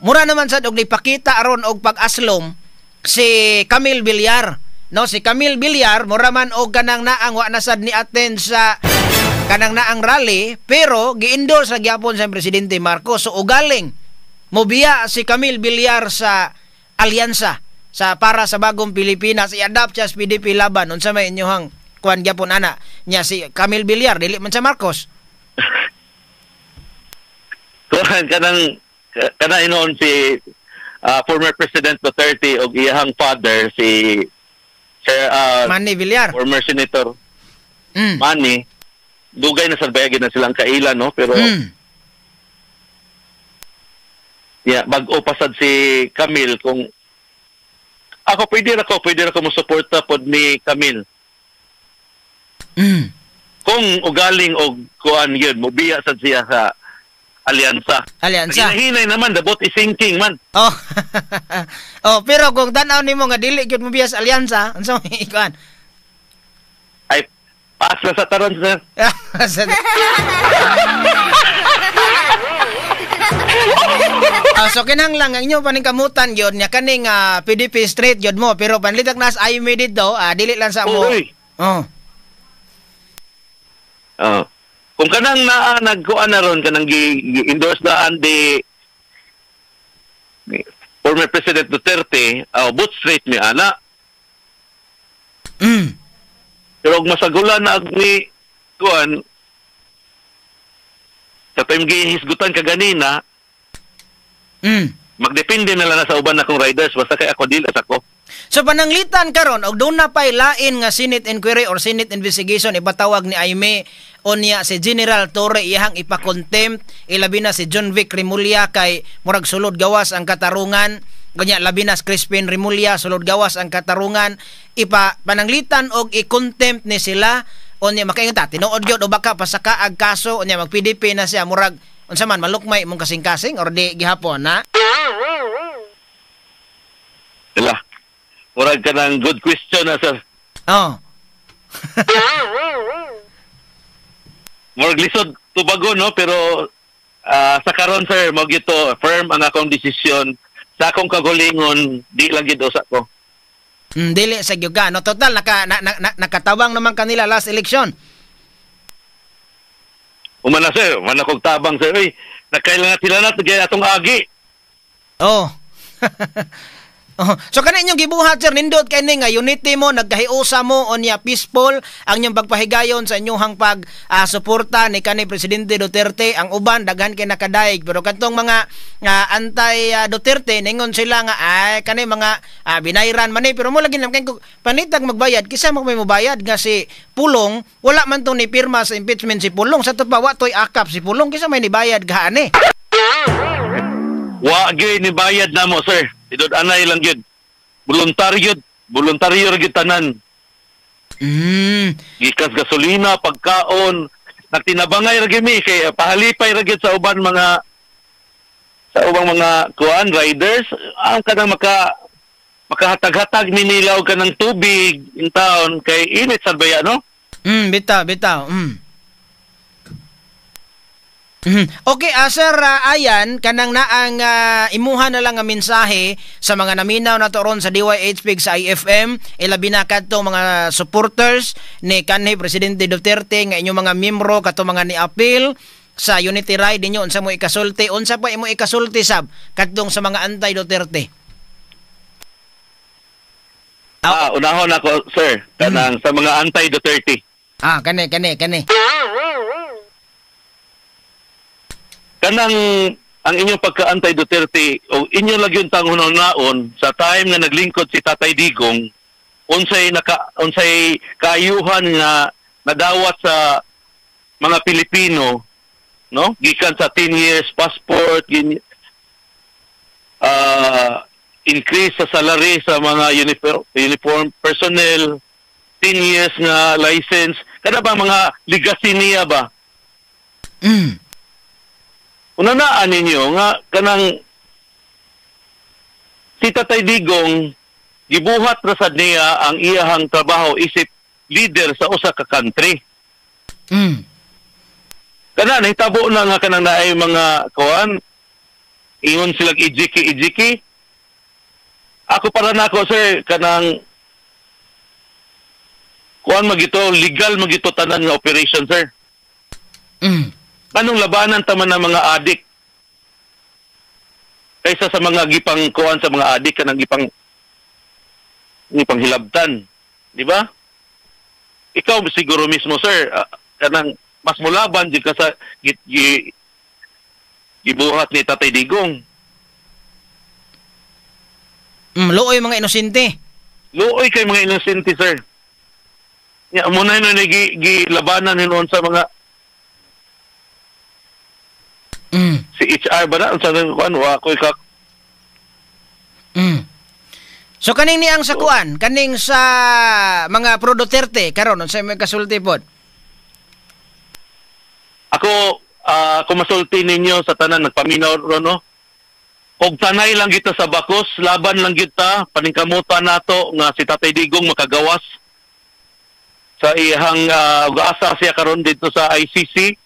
mura naman sad og nipakita aron og pag-aslom si Camille Villar. No, si Camille Villar mura man og kanang naang wa na sad ni attend sa kanang naang rally, pero gi-endorse sa gyapon sa Presidente Marcos. So ugaling mobiya si Camille Villar sa alyansa sa para sa bagong Pilipinas, i-adapt siya sa PDP laban. Unsa may inyohang kuan gyapon ana nya si Camille Villar dili man sa Marcos. Kuan kana inoon si former President Duterte og iyang father si Sir Manny Villar. Former Senator Manny. Dugay na salbayagin na silang kailan, no? Pero bag-o pasad si Camille kung ako pwede ra ko mo suporta pod ni Camille. Kung ugaling og kuan yun, mobiya sad siya sa alyansa. Hinahinay naman, the boat is sinking man. Oh. Oh, pero kung tanaw nimo nga dili gyud mobiya sa alyansa, unsa may kuan? Ay paas na sa taron, sir. So kinahanglan ang inyo paningkamutan yun nya kaning PDP straight yun mo, pero panlitak nas I made it daw, dili lang sa mo. Kung kanang nagkuan na ron kanang gi-endorse daan di former President Duterte, boot straight mi ana. Pero og masagulan na ni kuan sa time gihisgutan ka ganina, magdepende na lang sa uban akong riders basta kay ako dili sa ko. So pananglitan karon og doon na pay lain nga Senate inquiry or Senate investigation ipatawag ni Aimee o niya si General Torre iyang ipakontempt, ilabi na si John Vic Remulla kay murag sulod gawas ang katarungan. Ganya labinas Crispin Remulla sulod gawas ang katarungan, pananglitan og i-contempt ni sila o niya makaingat tinuod gyud o baka pasakaag kaso o niya mag PDP na siya murag unsa man malukmay mong kasing-kasing or di gihapon na. Dila. Murag ka ng good question na sir. Murag lisod tubago no, pero sa karon sir mo gito firm ang akong desisyon. Sa akong kagulingon, di lang gid usa ko. Dili sa gyuga no, total nakatabang naman kanila last election. Umana sir, man akong tabang sir. Oy, nakailangan sila na tigay atong agi. So kana inyong gibuhat sir nindot kay ni nga unity mo nagkahiusa mo on ya peaceful ang inyong pagpahigayon sa inyong pag suporta ni kanhi Presidente Duterte. Ang uban daghan kay nakadaig pero kadtong mga anti Duterte ningon sila nga ay kanhi mga binayran man pero mo lagi namkay panitag magbayad kisa mo may mobayad nga si Pulong wala man to ni pirma sa impeachment si Pulong sa totoo wa toy akap si Pulong kisa may nibayad gaani. Wa gyud ni bayad namo sir. Idod anay lang gyud. Voluntaryo ra gyud tanan. Gikas gasolina, pagkaon, nagtinabangay ra gyud mi kay pahalipay ra gyud sa ubang mga kuan riders ang kanang makahatag-hatag minilaw ka ng tubig in town kay init sa baya no? Bitaw. Okay, Sir Ayan, kanang naang imuha na lang ang mensahe sa mga naminaw na toron sa DYHP sa IFM, ilabi na kadto mga supporters ni kanhi Presidente Duterte nga inyong mga miyembro kato mga ni-appeal sa Unity Ride ninyo unsa mo ikasulti, unsa pa imo ikasulti sab kadtong sa mga anti-Duterte. Unahon ako, sir, kanang sa mga anti-Duterte. Kani. kanang ang inyong pagka-antay Duterte o inyo lang yung tangunaon sa time nga naglingkod si Tatay Digong unsay kaayuhan nga nadawat sa mga Pilipino, no, gikan sa 10 years passport, increase sa salary sa mga uniform personnel, 10 years nga license, kada ba mga legacy niya ba? Unanaan ninyo nga kanang si Tatay Digong gibuhat ra sad niya ang iyahang trabaho isip leader sa usa ka country. Kana nahitabo na nga kanang naay mga kuan ingon silang ijiki. Ako para nako sir kanang kuan magito legal magito tanan nga operation sir. Anong labanan taman ng mga adik kaysa sa mga gipang kuan sa mga adik kanang gipang hilabtan, di ba? Ikaw siguro mismo sir kanang mas mulaban di ka sa gibuhat ni Tatay Digong. Looy mga inosente. Looy kay mga inosente sir. Ya muna na gilabanan hinuon sa mga si HR ba na? Sa kuan wa ko'y kak. So kaning ni ang sa kuan, kaning sa mga pro Duterte karon sa may kasulti pod. Ako masulti ninyo sa tanan nagpaminaw ro no. Og tanay lang kita sa bakos, laban lang kita paningkamutan nato nga si Tatay Digong makagawas sa iyang asa siya karon dito sa ICC.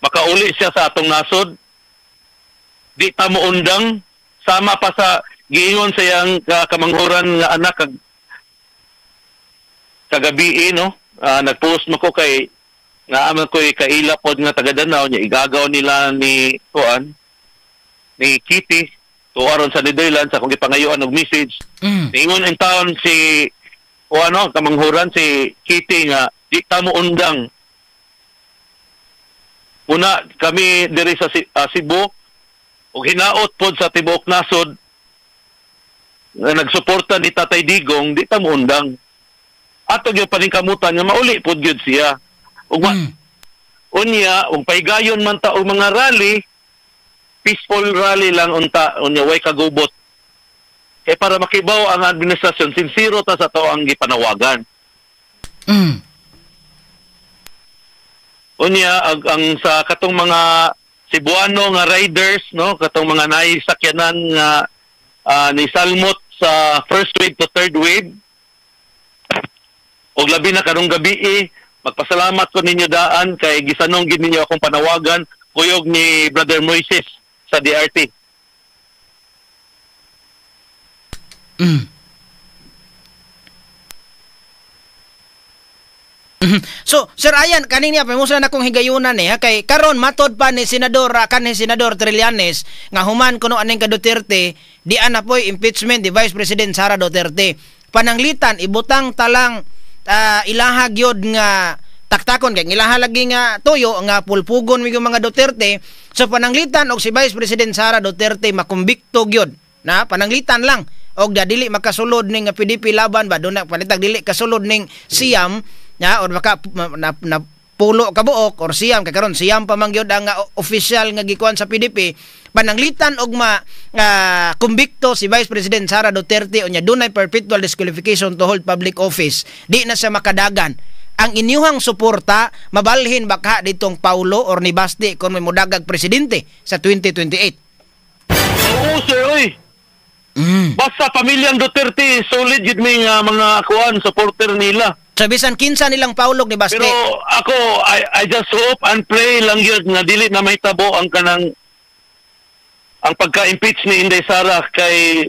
Makauli siya sa atong nasod. Di ta mo undang sama pa sa giingon sa iyang kamanghuran nga anak kagabi no. Nagpost mo ko kay naaman ko kaila pod nga taga Danau nya igagaw nila ni Kitty tuaron sa Netherlands akong gipangayuan og message. Ingon in town si kamanghuran si Kitty nga di ta mo undang. Una kami diri sa Cebu ug hinaot pod sa tibuok nasod nga nagsuporta ni Tatay Digong di ta mo undang. Ato gyud paningkamutan nga mauli pod gyud siya. Ug unya ug paygayon man ta og mga rally, peaceful rally lang unya way kagubot. Kay para makibaw ang administrasyon sincero ta sa to ang gipanawagan. Unya ang sa katong mga Cebuano nga riders no katong mga naisakyanan nga ni salmot sa first wave to third wave og labi na karong gabi magpasalamat ko ninyo daan kay gisanong gid ninyo akong panawagan kuyog ni Brother Moises sa DRT. So, Sir Ayan, kanina pa mo na akong higayunan kay karon matod pa ni Senador Trillanes nga human kuno aning ka Duterte di ana poy impeachment di Vice President Sara Duterte. Pananglitan ibutang talang ilahag yod nga taktakon kay ilaha lagi nga tuyo nga pulpugon mig mga Duterte. So pananglitan og si Vice President Sara Duterte makumbikto gyud na pananglitan lang og dili makasulod ning PDP laban ba do na palitag dili kasulod ning siyam or baka na pulo kabuok or siyam kay karon siyam pa man gyud ang official nga gikuan sa PDP pananglitan og kumbikto si Vice President Sara Duterte unya dunay perpetual disqualification to hold public office di na siya makadagan. Ang inyuhang suporta mabalhin baka ditong Paulo or ni Basti kung may mudagag presidente sa 2028. Oo sir oy. Basta pamilyang Duterte solid yun may mga supporter nila. So bisan kinsa nilang Paulo ni Basti. Pero ako I just hope and pray lang yun nga dili na may tabo ang kanang ang pagka-impeach ni Inday Sara kay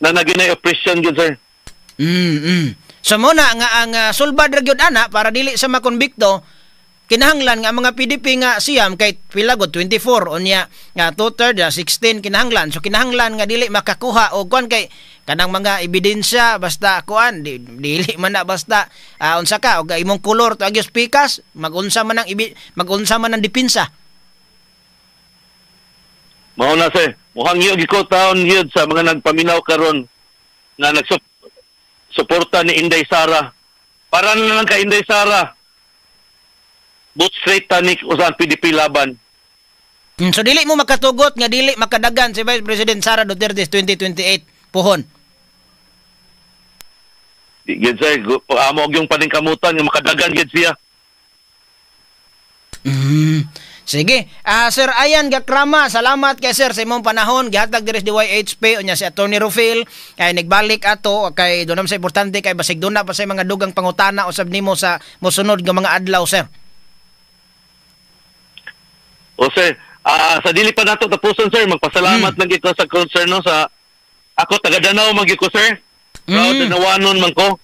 naginay operation yun sir. So muna nga ang sulbad ra gyud ana para dili sa makonbikto kinahanglan nga mga PDP nga siyam kay pila god 24 unya nga 2/3 16 kinahanglan. So kinahanglan nga dili makakuha og kuan kay kanang mga ebidensya basta kuan dili man na basta unsa ka og imong kolor to agyos pikas magunsa man ang depensa. Mao na sir, muhang yung gikotaon yun sa mga nagpaminaw karon na nagsuporta ni Inday Sara. Para na lang ka Inday Sara. Both straight tanik usan PDP laban. So dili mo makatugot nga dili makadagan si Vice President Sara Duterte 2028 puhon. Gid sir, amo yung paningkamutan nga makadagan gid siya. Sige. Sir Ayan Gakrama, salamat kay sir sa imong panahon. Gihatag diri sa DYHP unya si Attorney Rufil kay nagbalik ato kay dunam sa importante kay basig duna pa sa mga dugang pangutana usab nimo sa mosunod nga mga adlaw sir. O sir, sa dili pa nato tapuson sir, magpasalamat lang ko sa concern no sa ako taga Danau man gyud ko sir. Proud na wanon man ko.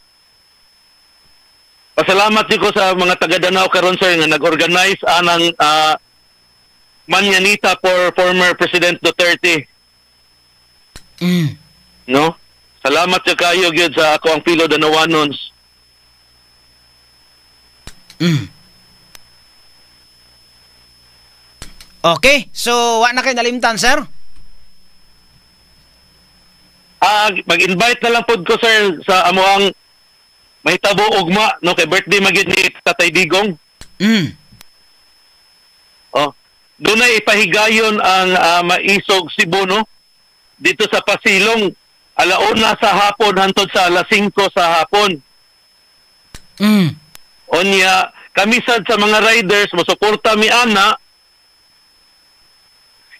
Pasalamat ko sa mga taga Danau karon sir nga nag-organize anang manyanita for former President Duterte. No? Salamat sa kayo gyud sa ako ang pilo Danawanons. Okay, so wa na kay nalimtan sir? Mag-invite na lang pod ko sir sa amoang mahitabo ugma no kay birthday magid ni Tatay Digong. Oh, dunay ipahigayon ang maisog Cebu no dito sa Pasilong alauna sa hapon hantod sa alas 5 sa hapon. Onya kami sad sa mga riders mosuporta mi ana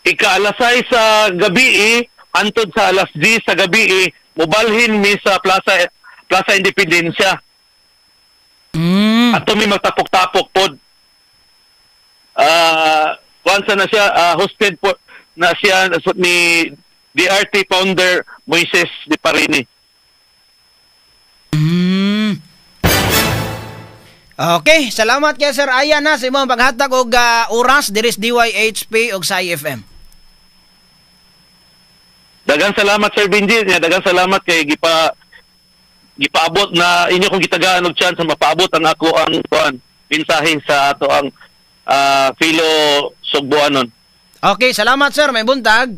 ika-alasay sa gabi antod sa alas 10 sa gabi mobalhin mi sa Plaza Independencia. Ato mi magtapok-tapok pod. Kwansa na siya hosted po na siya ni DRT founder Moises de Parini. Okay, salamat kay Sir Ayan na sa imong paghatag og oras diri sa DYHP ug sa IFM. Daghang salamat Sir Benji, daghang salamat kay gipaabot na inyo kong gitagaan og chance mapaabot ang ako ang mensahe sa ato ang Filo Sugbuanon. Okay, salamat sir, may buntag.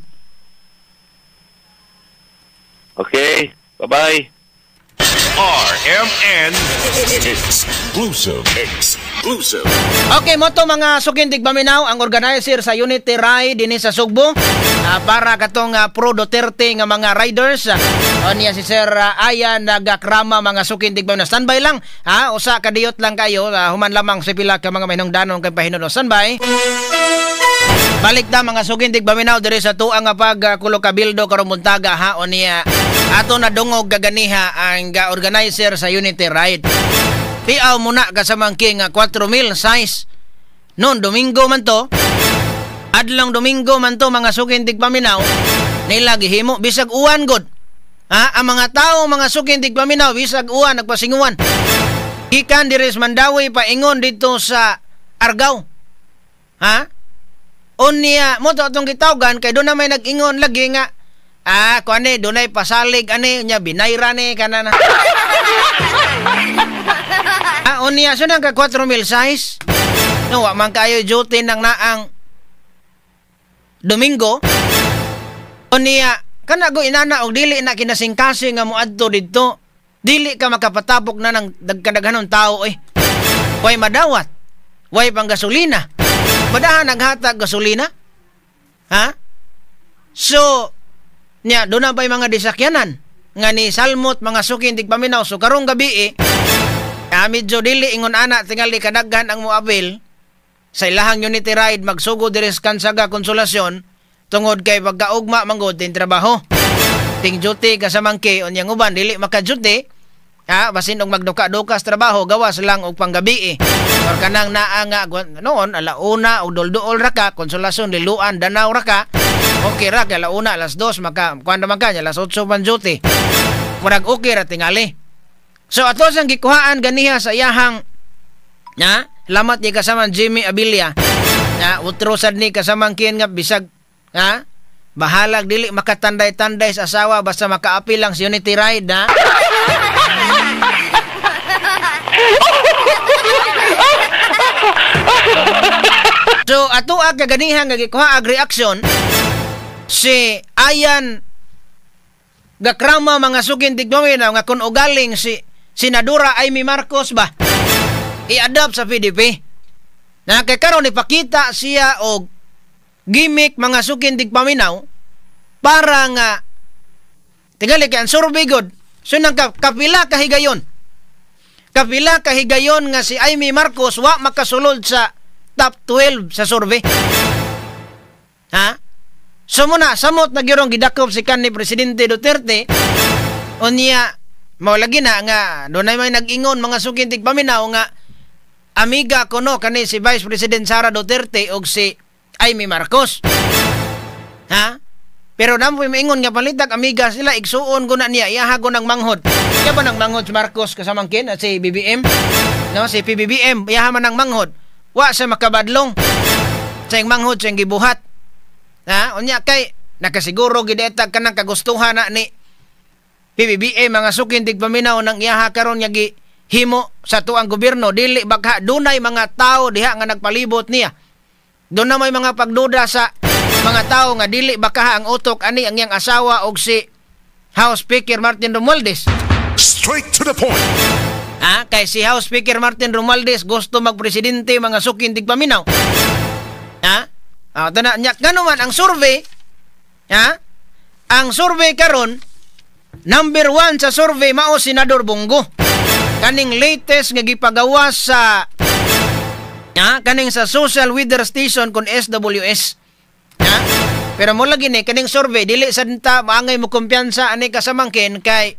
Okay, bye-bye. RMN Exclusive. Okay, mo to mga sukindig baminaw ang organizer sa Unity Ride dinhi sa Sugbo para katong pro Duterte nga mga riders. Niya si Sir Ayan Gakrama mga sukindig baminaw. Standby lang usa ka diyot lang kayo human lamang sa pila ka mga mahinungdanon kay pahinuno. Standby. Balik na mga sukindig baminaw diri sa tuang nga pagkulokabildo karon buntaga o niya ato na dungog gaganiha ang organizer sa Unity Ride. Piaw muna kasamang king 4,000 size. Noon Domingo man to. Adlang Domingo man to mga sukindig paminaw. Nila gihimo bisag uwan god. Ang mga tao mga sukindig paminaw bisag uwan nagpasinguan. Gikan diri sa Mandawi paingon dito sa Argao. Unya mo to atong gitawgan kay do na may nag-ingon lagi nga kuane dunay pasalig ani nya binayra ni kanana. Unya so nang ka 4,000 size. No, wa man kayo duty nang naang Domingo. Unya kana go inana og dili na kinasingkasi nga moadto didto. Dili ka makapatapok na ng dagkadaghanon tao Way madawat. Way pang gasolina. Madahan naghatag gasolina? So, niya, doon na ba yung mga disakyanan? Nga ni Salmot, mga sukindig paminaw. So, karong gabi medyo dili ingon ana, tingali kadaghan ang muabil sa ilahang Unity Ride, magsugo diri sa Kansaga Konsolasyon, tungod kay pagkaugma manggod din trabaho. Ting duty kasamangke, unyang uban, dili maka-duty, basin og magduka-dukas trabaho gawas lang og panggabi or kanang naa nga noon alauna og dol-duol ra ka Konsolasyon Liluan Danau ra ka okay ra kay alauna alas 2 maka kuan man ka alas 8 man duty murag okay ra tingali. So ato sang gikuhaan ganiha sa iyahang lamat ni kasama Jimmy Abilia utro sad ni kasamang kin nga bisag bahalag dili makatanday-tanday sa asawa basta makaapil lang sa Unity Ride So ato kaganihan nga gikuha ag reaksyon si Ayan gakrama mga sugin tigpaminaw nga kun ugaling si Senadora Amy Marcos ba i-adopt sa PDP. Na kay karon ipakita siya og gimmick mga sugin tigpaminaw para nga tingali kay ang survey god. So nang kapila kahigayon. Kapila kahigayon nga si Amy Marcos wa makasulod sa top 12 sa survey. Ha? So muna, samot na gyurong gidakop si kanhi Presidente Duterte, unya, mao lagi na nga, doon ay may nag-ingon mga sugin tigpaminaw nga, amiga ko no, kani si Vice President Sara Duterte og si Amy Marcos. Ha? Pero namo maingon nga palitag amiga sila, igsuon ko na niya, iyaha ko ng manghod. Kaya ba ng manghod si Marcos kasamangkin at si BBM? No, si PBBM, iyaha man ng manghod. Wa sa makabadlong. Sa yung manghod, sa yung gibuhat. Ha? Unya kay, nakasiguro gidetag ka ng kagustuhan na ni PBBM, mga sukin tigpaminaw ng iyaha karon niya himo sa tuang gobyerno. Dili baka dunay mga tao diha nga nagpalibot niya. Doon na may mga pagduda sa mga tao nga dili baka ang utok ani ang iyang asawa og si House Speaker Martin Romualdez. Straight to the point. Ah, kay si House Speaker Martin Romualdez gusto magpresidente mga sukin tigpaminaw. Ha? Ah, tana nya ngano man ang survey? Ha? Ang survey karon number 1 sa survey mao Senador Bongo. Kaning latest nga gipagawa sa kaning sa social weather station kon SWS. Ha? Pero mo lagi ni kaning survey dili sa dinta maangay mo kumpiyansa ani kasamangkin kay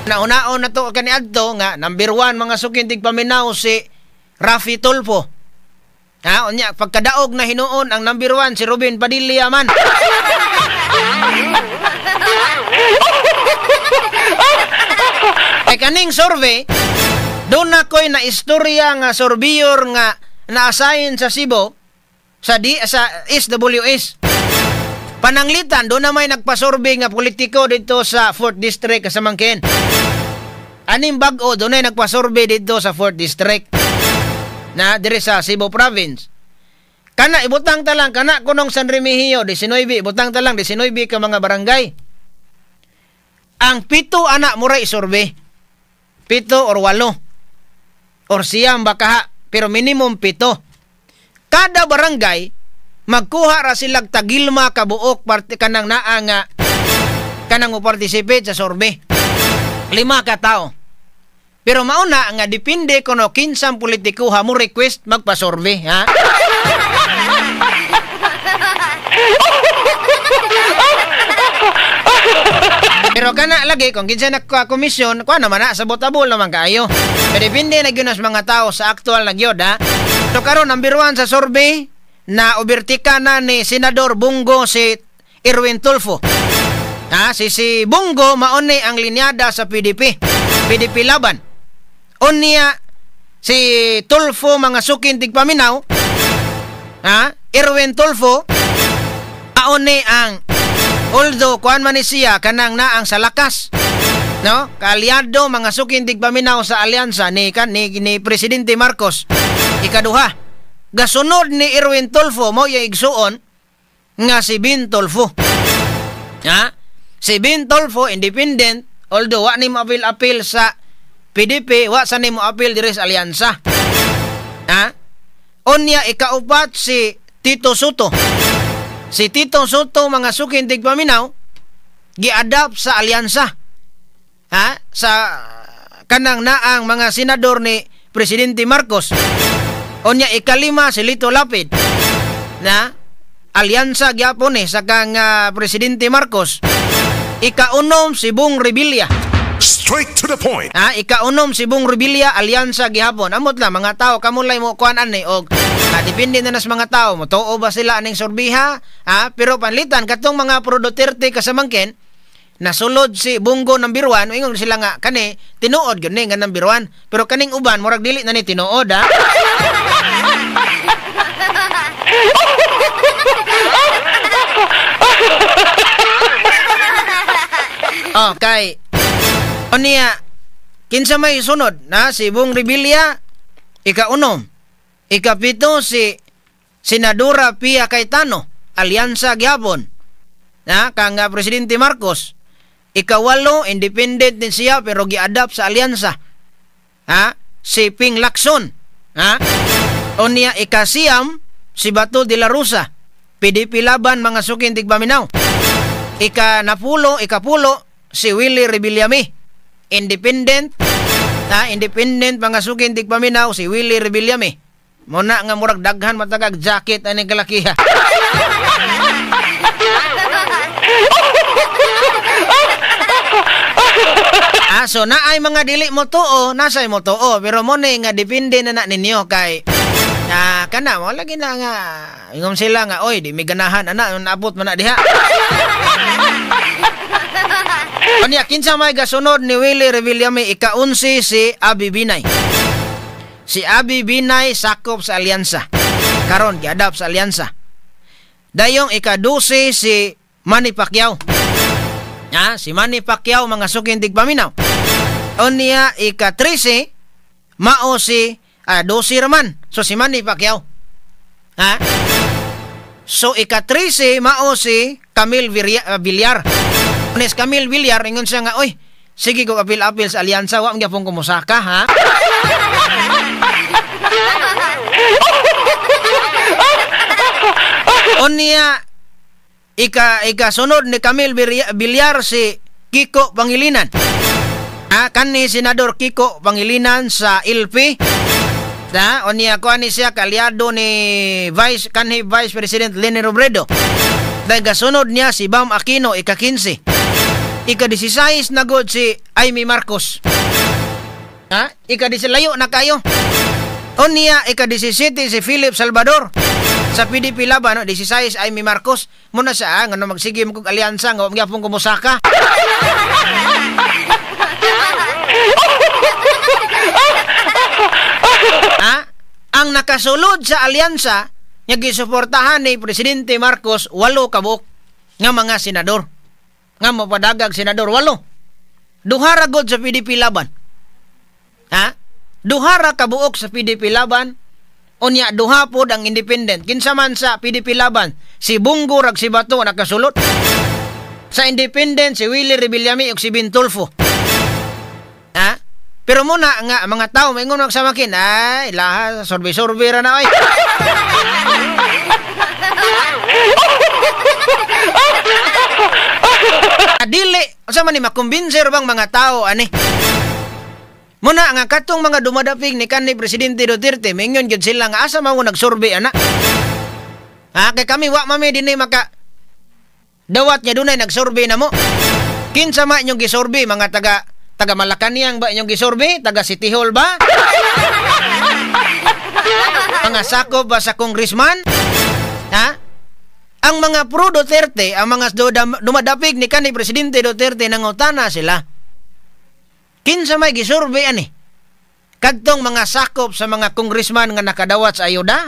nauna-on na to kaniadto nga number 1 mga sukin tigpaminaw si Raffy Tulfo. Ha, unya pagkadaog na hinuon ang number 1 si Robin Padilla man. Kay kaning survey doon na ko'y na istorya nga surveyor nga na-assign sa Cebu sa SWS. Pananglitan, doon na may nagpasurvey nga politiko dito sa 4th District kasamangkin. Aning bag-o, doon na nagpasurvey dito sa 4th District na dire sa Cebu Province. Kana, ibutang talang, kana kunong San Remigio, 19, ibutang talang, 19 ka mga barangay. Ang 7 anak mura isurvey. 7 or 8. Or siyam baka, pero minimum 7. Kada barangay, magkuha ra silang tagilma kabuok parte kanang naa nga kanang mo-participate sa survey. 5 ka tao. Pero mauna nga depende kuno kinsang politiko ha mo request magpa-survey, ha? Pero kana lagi kung kinsa nagka-komisyon, kuha naman na sabot-abol naman kaayo. Pero depende na gyud nas mga tao sa aktual na gyud, ha? So karon number 1 sa survey na obertika na ni Senador Bongo si Erwin Tulfo. Ha, si Bongo mauni ang linyada sa PDP laban. Unya si Tulfo mga sukin tigpaminaw. Ha, Erwin Tulfo mauni ang although kuan man siya kanang naang sa lakas. No, kaalyado mga sukin tigpaminaw sa alyansa ni Presidente Marcos. Ikaduha, gasunod ni Erwin Tulfo mo yung igsuon nga si Bin Tulfo. Ha? Si Bin Tulfo, independent, although wa ni mo apil sa PDP, wa sa ni mo apil diri sa alyansa. Ha? Unya, ikaupat si Tito Soto. Si Tito Soto, mga sukin tigpaminaw, gi-adapt sa alyansa. Ha? Sa kanang naang mga senador ni Presidente Marcos. Unya ikalima si Lito Lapid na alyansa gyapon sa kang Presidente Marcos. Ikaunom si Bong Revilla. Straight to the point. Ikaunom si Bong Revilla alyansa gyapon. Amot la mga tao kamulay mo kuan ani og depende na nas mga tao mo tuo ba sila aning sorbiha, pero panlitan katong mga pro Duterte kasamangkin nasulod si Bongo number 1, ingon sila nga kani tinuod gyud ni nga number 1, pero kaning uban murag dili na ni tinuod, ha. Okay. Unya kinsa may sunod na si Bong Revilla ikaunom. Ikapito si Senadora Pia Cayetano alyansa gyapon. kang Presidente Marcos. Ikawalo, independent din siya pero gi-adapt sa alyansa. Si Ping Lacson. Unya ikasiyam si Bato de la Rosa. PDP laban mga sukin tigpaminaw. Ikapulo si Willie Rebillame. Independent. Independent mga sukin tigpaminaw si Willie Rebillame. Muna nga murag daghan matagag jacket ani kalakiha. So naay mga dili mo tuo, nasay mo tuo, pero mo nga depende na ninyo kay kana mo lagi na nga ingom sila nga oy di may ganahan ana naabot man na diha. Anya kinsa may gasunod ni Willie Rebillame ika-11 si Abi Binay. Si Abi Binay sakop sa alyansa. Karon gi-adapt sa alyansa. Dayong ika-12 si Manny Pacquiao. Si Manny Pacquiao mga sukin tigpaminaw. Unya ika-13 mao si 12 raman. So si Manny Pacquiao. So ika-13 mao si Camille Villar. Unis Camille Villar ingon siya nga oy sige ko apil-apil sa alyansa wa gyapon ko musaka Unya ika-sunod ni Camille Villar si Kiko Pangilinan. Kani Senador Kiko Pangilinan sa LP. Unya ko ani siya kalyado ni Vice President Leni Robredo. Dahil gasunod niya si Bam Aquino ika-15. Ika-16 na god si Amy Marcos. Ika-16 layo na kayo. Unya ika-17 si Philip Salvador. Sa PDP laban 16 Amy Marcos. Muna siya ngano magsige mo kog alyansa nga gyapon ko musaka. Ang nakasulod sa alyansa nga gisuportahan ni Presidente Marcos 8 kabuok nga mga senador. Nga mapadagag senador 8. Duhara god sa PDP laban. Duhara kabuok sa PDP laban. Unya duha pod ang independent. Kinsa man sa PDP laban, si Bungo rag si Bato nakasulod. Sa independent si Willie Rebillame ug si Bintulfo. Pero muna nga mga tao maingon sa makin ay laha sorbe-sorbe ra na ay. Dili sa man ni makumbinser bang mga tao ani. Muna nga katong mga dumadapig ni kanhi Presidente Duterte mingon gyud sila nga asa man nagsorbe ana. Kay kami wa mami dinhi maka dawat nya dunay nagsorbe na mo. Kinsa ma inyong gisorbe mga taga Malacañang ba inyong gisorbe? Taga City Hall ba? Mga sakop ba sa congressman? Ang mga pro Duterte, ang mga dumadapig ni kanhi Presidente Duterte nangutana sila. Kinsa may gisurvey ani? Kadtong mga sakop sa mga congressman nga nakadawat sa ayuda,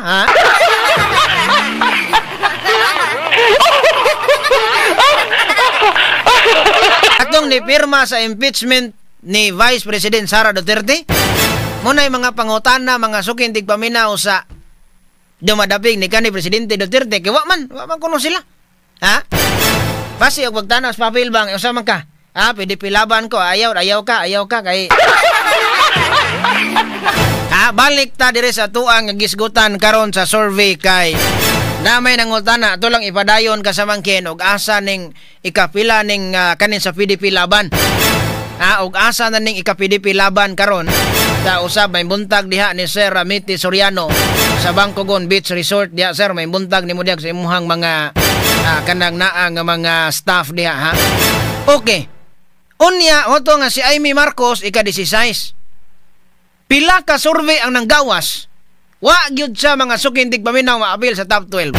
Kadtong ni pirma sa impeachment ni Vice President Sara Duterte. Munay mga pangutana, mga sukin tigpaminaw sa dumadapig ni kanhi Presidente Duterte kay wa man kuno sila. Basi og pagtanas papel bang usa man ka. PDP laban ko ayaw ka kay balik ta dire sa tuang gisgutan karon sa survey kay namay nangutana ato lang ipadayon ka sa mangkin og asa ning ikapila ning kanin sa PDP laban. Og asa na ning ika-PDP laban karon sa usab may buntag diha ni Sir Ramiti Soriano sa Bangkogon Beach Resort diha sir may buntag nimo diha sa imuhang mga kanang naa nga mga staff diha Okay. Unya oto nga si Amy Marcos ika-16. Pila ka survey ang nanggawas. Wa gyud sa mga sukintig paminaw maabil sa top 12.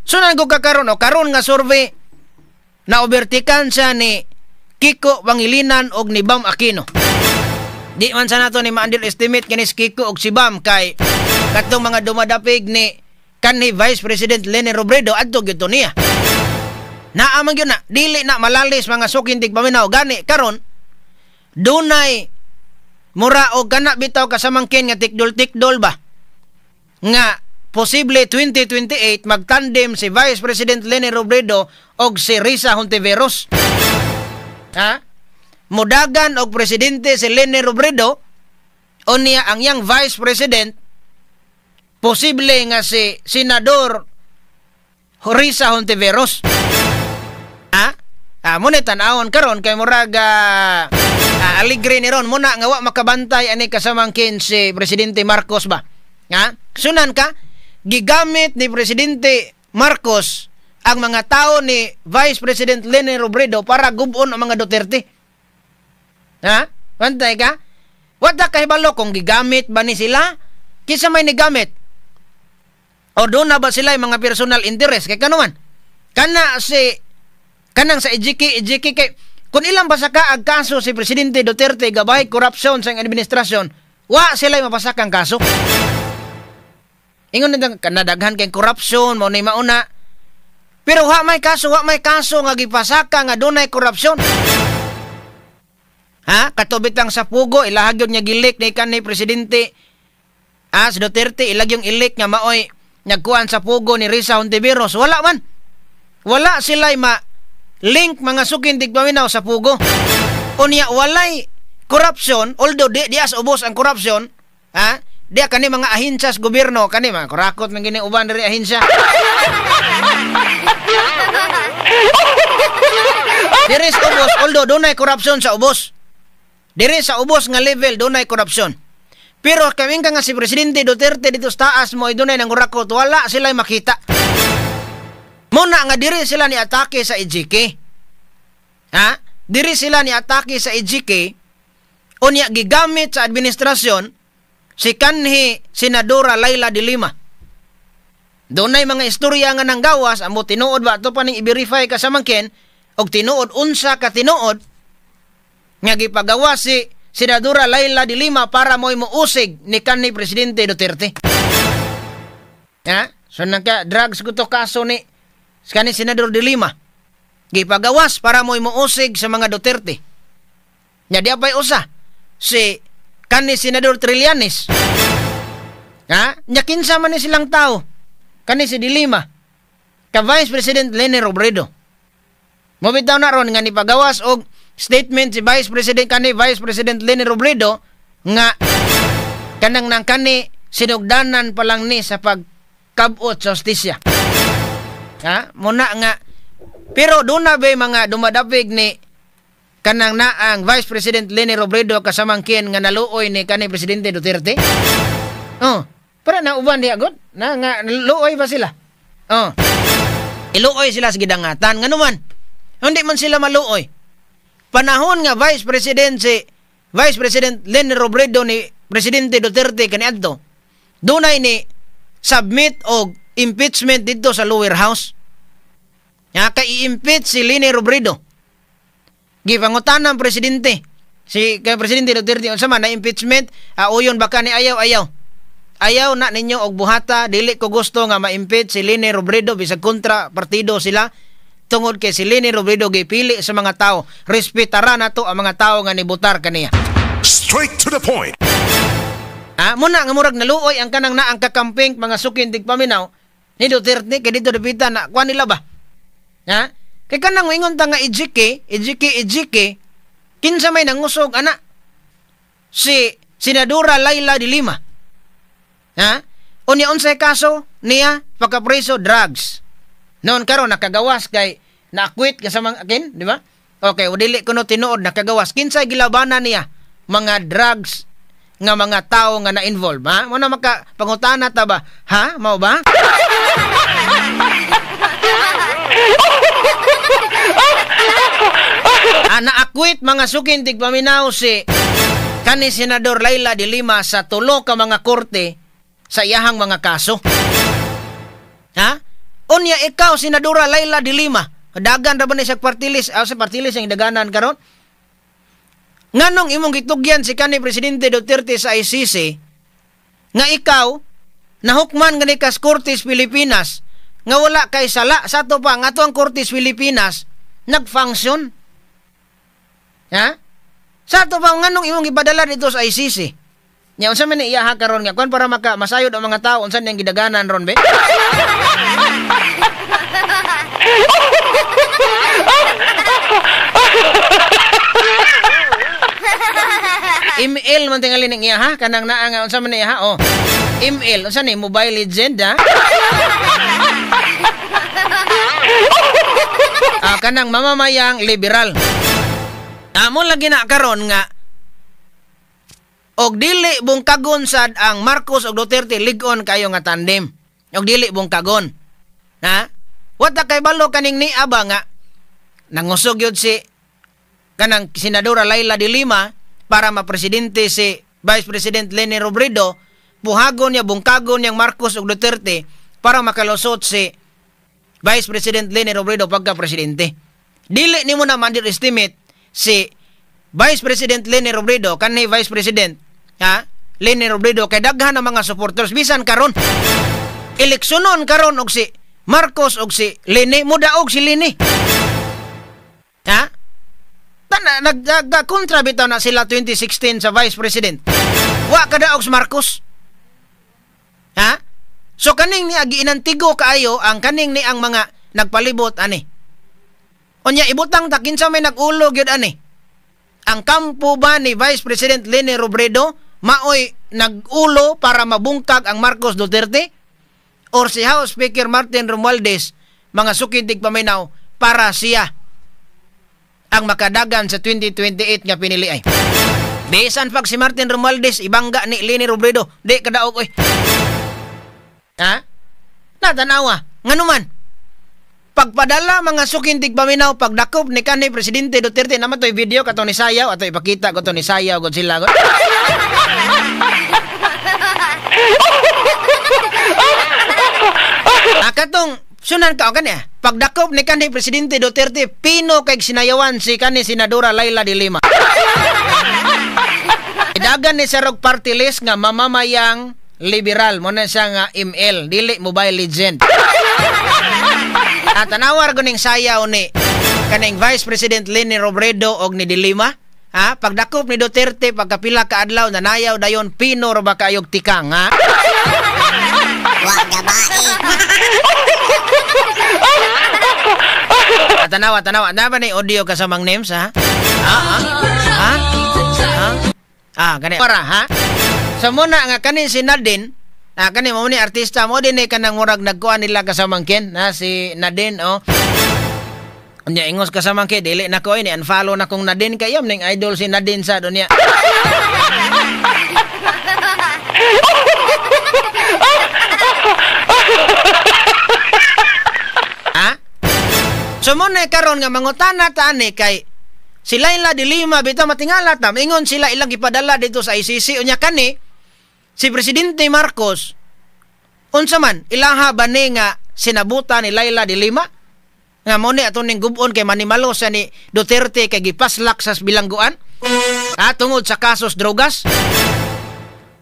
So nang kakaron o karon nga survey na overtikan siya ni Kiko Pangilinan og ni Bam Aquino. Di man sa nato ni ma-underestimate kini si Kiko og si Bam kay katong mga dumadapig ni kanhi Vice President Leni Robredo adto gyud niya. Naamang yun na dili na malalis mga sukintig paminaw gani karon dunay mura og kana bitaw kasamangkin nga tikdol-tikdol ba nga posible 2028 magtandem si Vice President Leni Robredo og si Risa Hontiveros. Ha? Mudagan og presidente si Leni Robredo unya ang yang Vice President posible nga si Senador Risa Hontiveros. Ha? Muna tanawon karon kay murag aligre ni ron muna nga wa makabantay ani kasamangkin si Presidente Marcos ba. Ha? Sunan ka gigamit ni Presidente Marcos ang mga tao ni Vice President Leni Robredo para gubon ang mga Duterte. Ha? Bantay ka? Wala kahibalo kung gigamit ba ni sila? Kisa may nigamit? O doon na ba sila yung mga personal interest? Kaya kanuman? Kanang sa EJK kay kung ilang pasaka ang kaso si Presidente Duterte gabay korupsyon sa administrasyon, wa sila yung mapasakang kaso. Ingon nito, kanadaghan kay korupsyon, mo ni mauna. Pero wa may kaso nga gipasaka nga dunay korupsyon. Ha? Katubit lang sa pugo, ilahagyon niya gilik ni kanhi Presidente si Duterte, ilagyong ilik nga maoy nagkuhan sa pugo ni Risa Hontiveros. Wala man. Wala sila'y link mga sukin tigpaminaw sa pugo. Unya, walay korupsyon, although di as ubos ang korupsyon, ha? Diya kani mga ahinsya sa gobyerno, kani mga kurakot ng gini uban dari ahinsya. Diri sa ubos, although dunay korupsyon sa ubos. Diri sa ubos nga level, dunay korupsyon. Pero kaming ka nga si Presidente Duterte dito sa taas mo, dunay ng kurakot, wala sila'y makita. Muna nga diri sila ni atake sa EJK. Ha? Diri sila ni atake sa EJK, unya gigamit sa administrasyon si kanhi Senadora Laila de Lima. Doon ay mga istorya nga nang gawas, amo tinuod ba ito pa ning i-verify kasamangkin, og tinuod unsa ka tinuod nga gipagawas si Senadora Laila de Lima para mo'y muusig ni kanhi Presidente Duterte. Ha? So nagka drugs ko to kaso ni kanhi Senador de Lima. Gipagawas para mo'y muusig sa mga Duterte. Nya di apay usa si kanhi Senador Trillanes. Ha? Nya kinsa man ni silang tao. Kanhi si de Lima. Ka Vice President Leni Robredo. Mobitaw na ron nga ni pagawas og statement si Vice President Leni Robredo nga kanang nang kani sinugdanan pa lang ni sa pagkabot sa hustisya. Ha? Muna nga pero doon na ba mga dumadapig ni kanang naang Vice President Leni Robredo kasamangkin nga naluoy ni kanhi Presidente Duterte? Oh, para na uban diha gud na nga luoy ba sila? Oh. Iluoy sila sa gidangatan nganuman. Hindi man sila maluoy. Panahon nga Vice President Leni Robredo ni Presidente Duterte kaniadto, dunay ni submit og impeachment dito sa lower house. Ya kay i-impeach si Leni Robredo. Gipangutan ng presidente. Si kay Presidente Duterte unsa man na impeachment, uyon baka ni ayaw. Ayaw na ninyo og buhata, dili ko gusto nga ma-impeach si Leni Robredo bisag kontra partido sila. Tungod kay si Leni Robredo gipili sa mga tao, respetara nato ang mga tao nga nibutar kaniya. Straight to the point. Muna nga murag naluoy ang kanang naang kakamping mga sukin tigpaminaw ni Duterte kay dito dapita na kuan nila ba? Ha? Kay kanang ingon ta nga EJK, kinsa may nangusog ana? Si Senadora Laila de Lima. Ha? Unya unsay kaso niya pagkapreso drugs. Noon karon nakagawas kay na-acquit ka sa mga akin, di ba? Okay, dili kuno tinuod nakagawas. Kinsay gilabanan niya? Mga drugs nga mga tao nga na-involve, ha? Mo na makapangutana ta ba? Ha? Mao ba? Na-acquit mga sukin tigpaminaw si kanhi Senador Laila de Lima sa tulo ka mga korte sa iyahang mga kaso. Ha? Unya ikaw, Senadora Laila de Lima, dagan ra ba ni sa partilis, sa partilis ang daganan karon? Nganong imong gitugyan si kanhi Presidente Duterte sa ICC nga ikaw nahukman gani kas Kortes Pilipinas nga wala kay sala sa to pa nga to ang Kortes Pilipinas nag-function. Ha? Sa to pa nganong imong ipadala dito sa ICC? Nya unsa man ni iya ha karon nga kuan para masayod ang mga tao unsa niyang gidaganan ron be? Email man tingali ning iya ha kanang naa nga unsa man ni iya ha oh. Email unsa ni Mobile Legend ha? Kanang mamamayang liberal. Amo lagi na karon nga og dili bungkagon sad ang Marcos ug Duterte lig-on kayo nga tandem. Og dili bungkagon. Ha? Wata kay balo kaning ni aba nga nangusog yun si kanang Senadora Laila de Lima para mapresidente si Vice President Leni Robredo, buhagon niya bungkagon niyang Marcos ug Duterte para makalusot si Vice President Leni Robredo pagka-presidente. Dili nimo na underestimate si Vice President Leni Robredo kanhi Vice President Leni Robredo kay daghan ang mga supporters bisan karon. Eleksyonon karon og si Marcos og si Leni mudaog si Leni. Nagkontra bitaw na sila 2016 sa Vice President. Wa kadaog si Marcos. So kaning ni agi inantigo kaayo ang kaning ni ang mga nagpalibot ani. Unya ibutang ta kinsa may nag-ulo gyud ani. Ang kampo ba ni Vice President Leni Robredo maoy nag-ulo para mabungkag ang Marcos Duterte or si House Speaker Martin Romualdez mga sukintig paminaw para siya ang makadagan sa 2028 nga pinili ay. Bisan pag si Martin Romualdez ibangga ni Leni Robredo, di kadaog oy. Natanawa, nganuman. Pagpadala mga sukintig paminaw pagdakop ni kanhi Presidente Duterte naman to'y video kato ni Sayaw ato ipakita ko to ni Sayaw god sila god. Katong sunan ka kanya pagdakop ni kanhi Presidente Duterte pino kay sinayawan si kanhi Senadora Laila de Lima. Idagan ni Sarog Party List nga mamamayang liberal mo na siya nga ML dili Mobile Legend. At tanawar ko ning Sayaw ni kaning Vice President Leni Robredo og ni De Lima pagdakop ni Duterte pagkapila ka adlaw nanayaw dayon pino ra ba kayog tikang Wag gabae. Tanawa na ba ni audio kasamang names gani para sa muna nga kanin si Nadine kani mo ni artista mo din kanang murag nagkuan nila kasamang Ken si Nadine Unya ingos kasamang Ken dili na ko ini unfollow na kong Nadine kay ning idol si Nadine sa dunya. So mo na karon nga mangutana ta ani kay si Laila de Lima bitaw matingala ta ingon sila ilang ipadala dito sa ICC unya kani si Presidente Marcos unsa man ilaha ba ni nga sinabuta ni Laila de Lima nga mo ni aton ning gubon kay manimalo sa ni Duterte kay gipaslak sa bilangguan tungod sa kasos drogas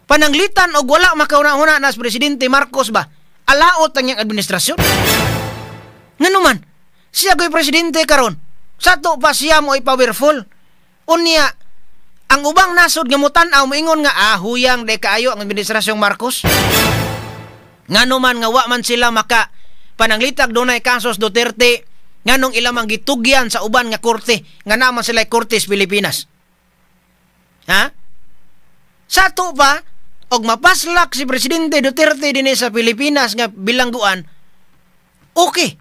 pananglitan og wala makauna-una na Presidente Marcos ba alaot ang iyang administrasyon nganuman siya ko'y presidente karon sato pa siya mo powerful unya ang ubang nasod nga mutan-aw moingon nga huyang de kaayo ang administrasyong Marcos nganuman nga wa man sila maka pananglitag dunay kasos Duterte nganong ilamang gitugyan sa uban nga korte nga naman sila Kortes Pilipinas sato pa og mapaslak si Presidente Duterte dinhi sa Pilipinas nga bilangguan okay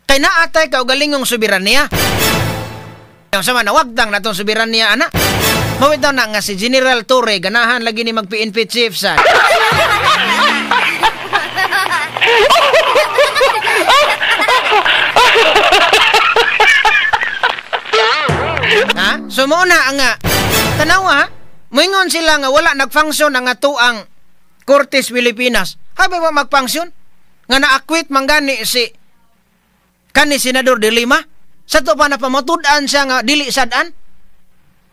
kay naatay ka og galingong soberanya. Ang sama na wagtang natong soberanya ana. Mawitaw na nga si General Torre ganahan lagi ni mag-PNP chief sa. So mo na nga tanawa moingon sila nga wala nag-function ang atuang Kortes Pilipinas. Habi ba mag-function? Nga na-acquit manggani si kani Senador de Lima sa to pa na pamatud-an siya nga dili sad-an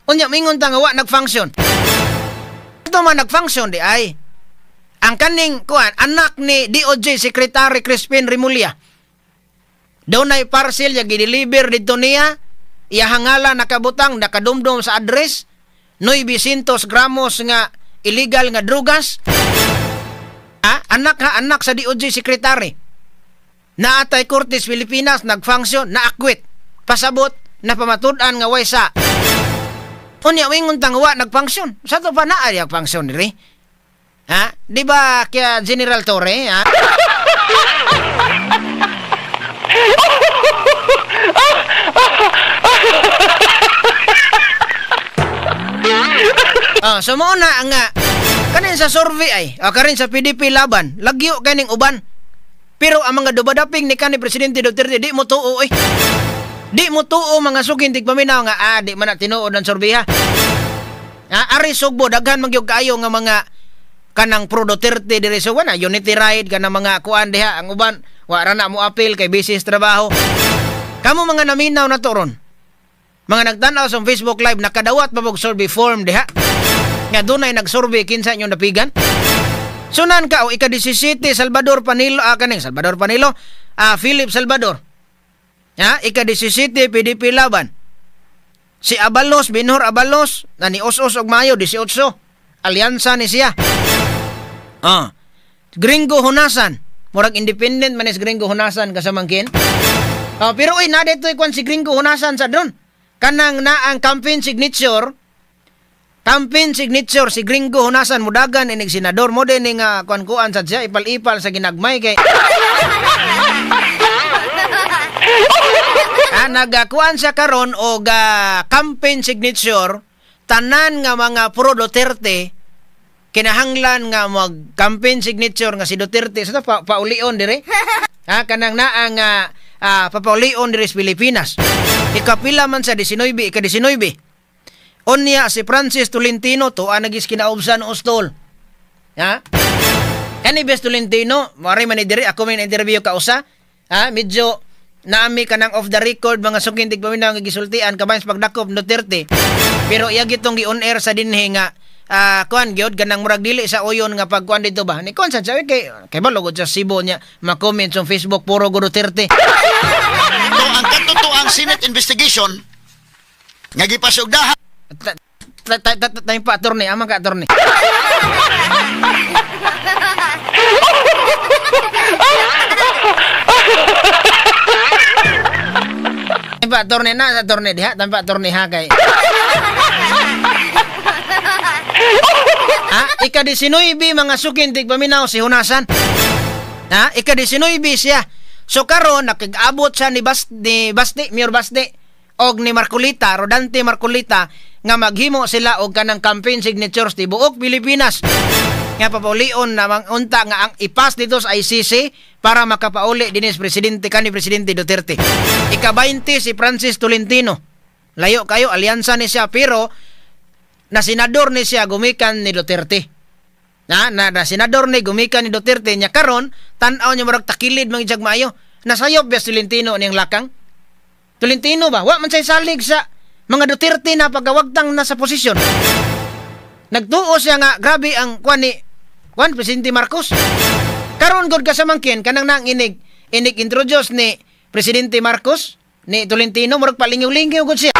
unya mingon ta nga wa nag-function ito man nag-function di ay ang kaning kuan anak ni DOJ Secretary Crispin Remulla daw na parcel niya gideliver dito niya iya hangala nakabutang nakadumdum sa address 900 gramos nga illegal nga drugas. Anak sa DOJ secretary. Naatay Cortes Pilipinas nagfunction, naakwit. Pasabot na pamatud-an nga way sa. Unya wingon tangwa nagfunction. Sa to pa naa ang function diri. Di ba kaya General Torre, so muna nga kanin sa survey ay kanin sa PDP laban lagyo kaning uban, pero ang mga dubadaping ni kanhi Presidente Duterte di mo tuo di mo tuo mga sugin tigpaminaw nga di man na tinuod ang survey ari sugbo daghan magyug kaayo nga mga kanang pro Duterte diri sa wana unity ride kanang mga kuan diha, ang uban wa ra na mo appeal kay business trabaho. Kamo mga naminaw na to ron, mga nagtanaw sa Facebook Live, nakadawat pa pag survey form diha nga dunay nag-survey kinsa inyo napigan. Sunan ka o ika-17 Salvador Panilo Philip Salvador. Ika-17 PDP laban. Si Abalos, Binhor Abalos, na ni Os og Mayo 18. Alyansa ni siya. Gringo Hunasan, murag independent man is Gringo Hunasan kasamangkin. Pero na dito ikon si Gringo Hunasan sa doon. Kanang na ang campaign signature si Gringo Hunasan mudagan inig senador mo din nga kuan-kuan sa siya ipal-ipal sa ginagmay kay nagakuan siya karon og campaign signature tanan nga mga pro Duterte kinahanglan nga mag campaign signature nga si Duterte sa paulion dire kanang naa nga papaulion dire sa Pilipinas. Ikapila man sa 19 Onya si Francis Tolentino to nagis kinaubsan Ostol. Kani Bes Tolentino, mari man diri ako may interview ka usa. Medyo naami kanang off the record mga sugin tigpaminaw nga gisultian kabayan sa pagdakop Duterte. Pero iya gitong gi-on air sa dinhi nga kuan gyud ganang murag dili sa uyon nga pagkuan dito ba. Ni kon sa sabi kay balogod sa Cebu nya ma-comment sa Facebook puro go Duterte. So ang katotoang Senate investigation nga gipasugdahan tayo pa attorney, amang ka attorney. Tayo pa attorney na, attorney diha, tayo pa attorney ha kay. Ika-19 mga sukintig paminaw si Hunasan. Ika-19 siya. So karon nakig-abot siya ni Mayor Basti og ni Marcolita, Rodante Marcolita nga maghimo sila og kanang campaign signatures ti buok Pilipinas nga papaulion na unta nga ang ipas dito sa ICC para makapauli dinis Presidente Duterte. Ika-20 si Francis Tolentino. Layo kayo, alyansa ni siya pero na senador ni siya gumikan ni Duterte. Na senador ni gumikan ni Duterte nya karon tan-aw nya murag takilid mangyag maayo. Nasayop Bes Tolentino niyang lakang. Tolentino ba? Wa man say salig sa mga Duterte na pagawagtang nasa posisyon. Nagtuo siya nga grabe ang kuan Presidente Marcos. Karon gud kasamangkin kanang nang inig introduce ni Presidente Marcos ni Tolentino murag palingiw-lingiw gud siya.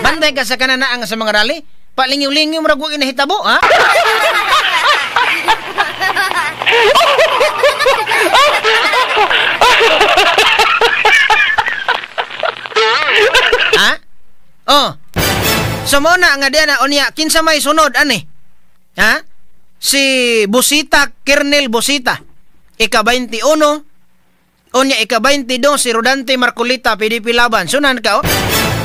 Bantay ka sa kananaang sa mga rally, palingiw-lingiw murag wa inahitabo, ha? So mo na nga diyan na unya kinsa may sunod ani? Si Colonel Busita. Ika-21 unya ika-22 si Rodante Marcolita PDP laban. Sunan ka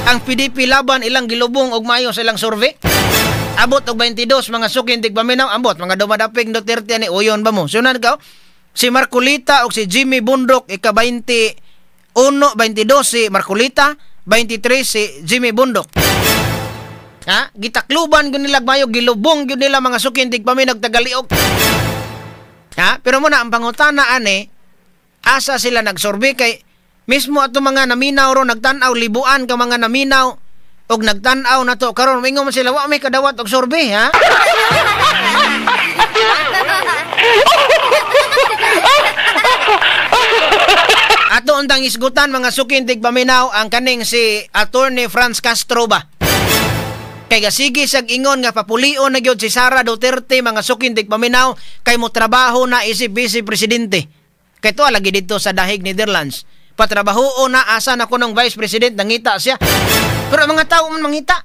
ang PDP laban ilang gilubong og mayo sa ilang survey. Abot og 22 mga sukin tigpaminaw ambot mga dumadaping Duterte ani uyon ba mo? Sunan ka si Marcolita og si Jimmy Bundok ika-21 22 si Marcolita 23 si Jimmy Bundok. Gitakluban gyud nila mayo gilubong gyud nila mga sukin tigpaminag tagaliog. Pero muna ang pangutana ani asa sila nagsurvey kay mismo ato mga naminaw ro nagtan-aw libuan ka mga naminaw og nagtan-aw na to karon mingon man sila wa may kadawat og survey Ato untang isgutan mga sukin tigpaminaw ang kaning si Attorney Franz Castro ba. Kay gasigi sag ingon nga papulio na gyud si Sara Duterte mga sukindig paminaw kay mo trabaho na isip vice presidente. Kay to lagi dito sa dahig Netherlands. Patrabaho na asa na ko ng vice president nangita siya. Pero mga tao man mangita.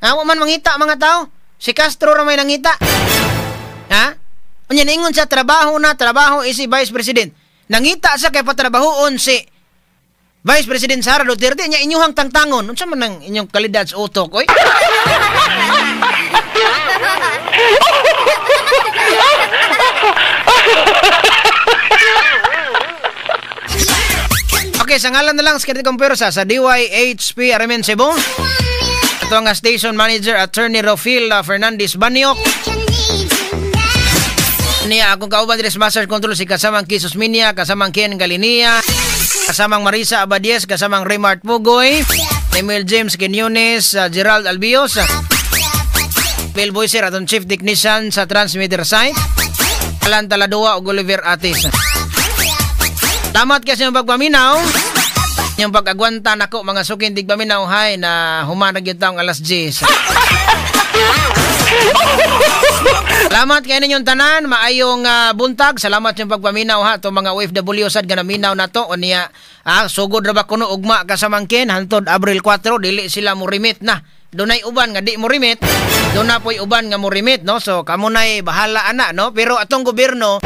Wa man mangita mga tao. Si Castro ra may nangita. Ha? Unya ningon sa trabaho isip vice president. Nangita siya kay patrabahoon si Vice President Sara Duterte nya inyuhang tangtangon. Unsa man ang inyong kalidad sa utok oy? Okay, sa ngalan na lang Secretary Computersa sa DYHP Aramen Cebu. Ito ang Station Manager Attorney Rofil Fernandez Baniok. Niya akong kauban Dres Master Control si kasamang Kisos Minia, kasamang Ken Galinia, kasamang Marisa Abadies, kasamang Raymart Pugoy, Emil James Quinones, Gerald Albios, Phil Boyser atong Chief Technician sa Transmitter Site, Alan Taladua ug Oliver Atis. Salamat kasi yung pagpaminaw, yung pag-agwanta nako mga sukin tigpaminaw hay na humanag yung taong alas 10. Salamat kayo ninyong tanan, maayong buntag. Salamat yung pagpaminaw ha, itong mga OFW sad nga naminaw na to. O niya, sugod ra ba kuno ugma kasamangkin, hantod Abril 4, dili sila mo remit na. Dunay uban nga di mo remit, doon na po'y uban nga mo remit, no? So, kamo na'y bahala ana, no? Pero atong gobyerno,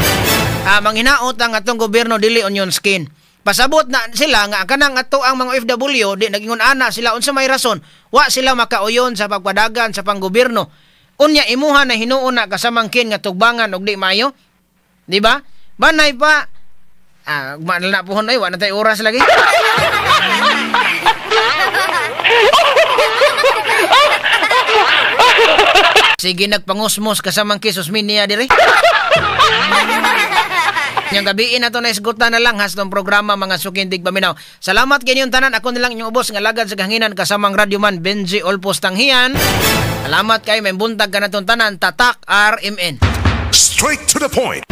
manghinaot ang atong gobyerno dili onion skin. Pasabot na sila nga kanang ato ang mga OFW, di nagingon ana sila unsa may rason, wa sila makauyon sa pagpadagan sa panggobyerno. Unya imuha na hinuon na kasamangkin nga tugbangan og di maayo. Di ba? Banay pa. Manal na pohon ay wa na tay oras lagi. Sige nagpangusmos kasamang Kisos Minia dire. Yang gabiin na to na isgutan na lang has tong programa mga sukindig paminaw. Salamat kanyong tanan. Ako nilang inyong ubos nga lagad sa kahanginan kasamang radyoman Benji Olpos Tanghian. Salamat kay may buntag ka na tong tanan. Tatak RMN. Straight to the point.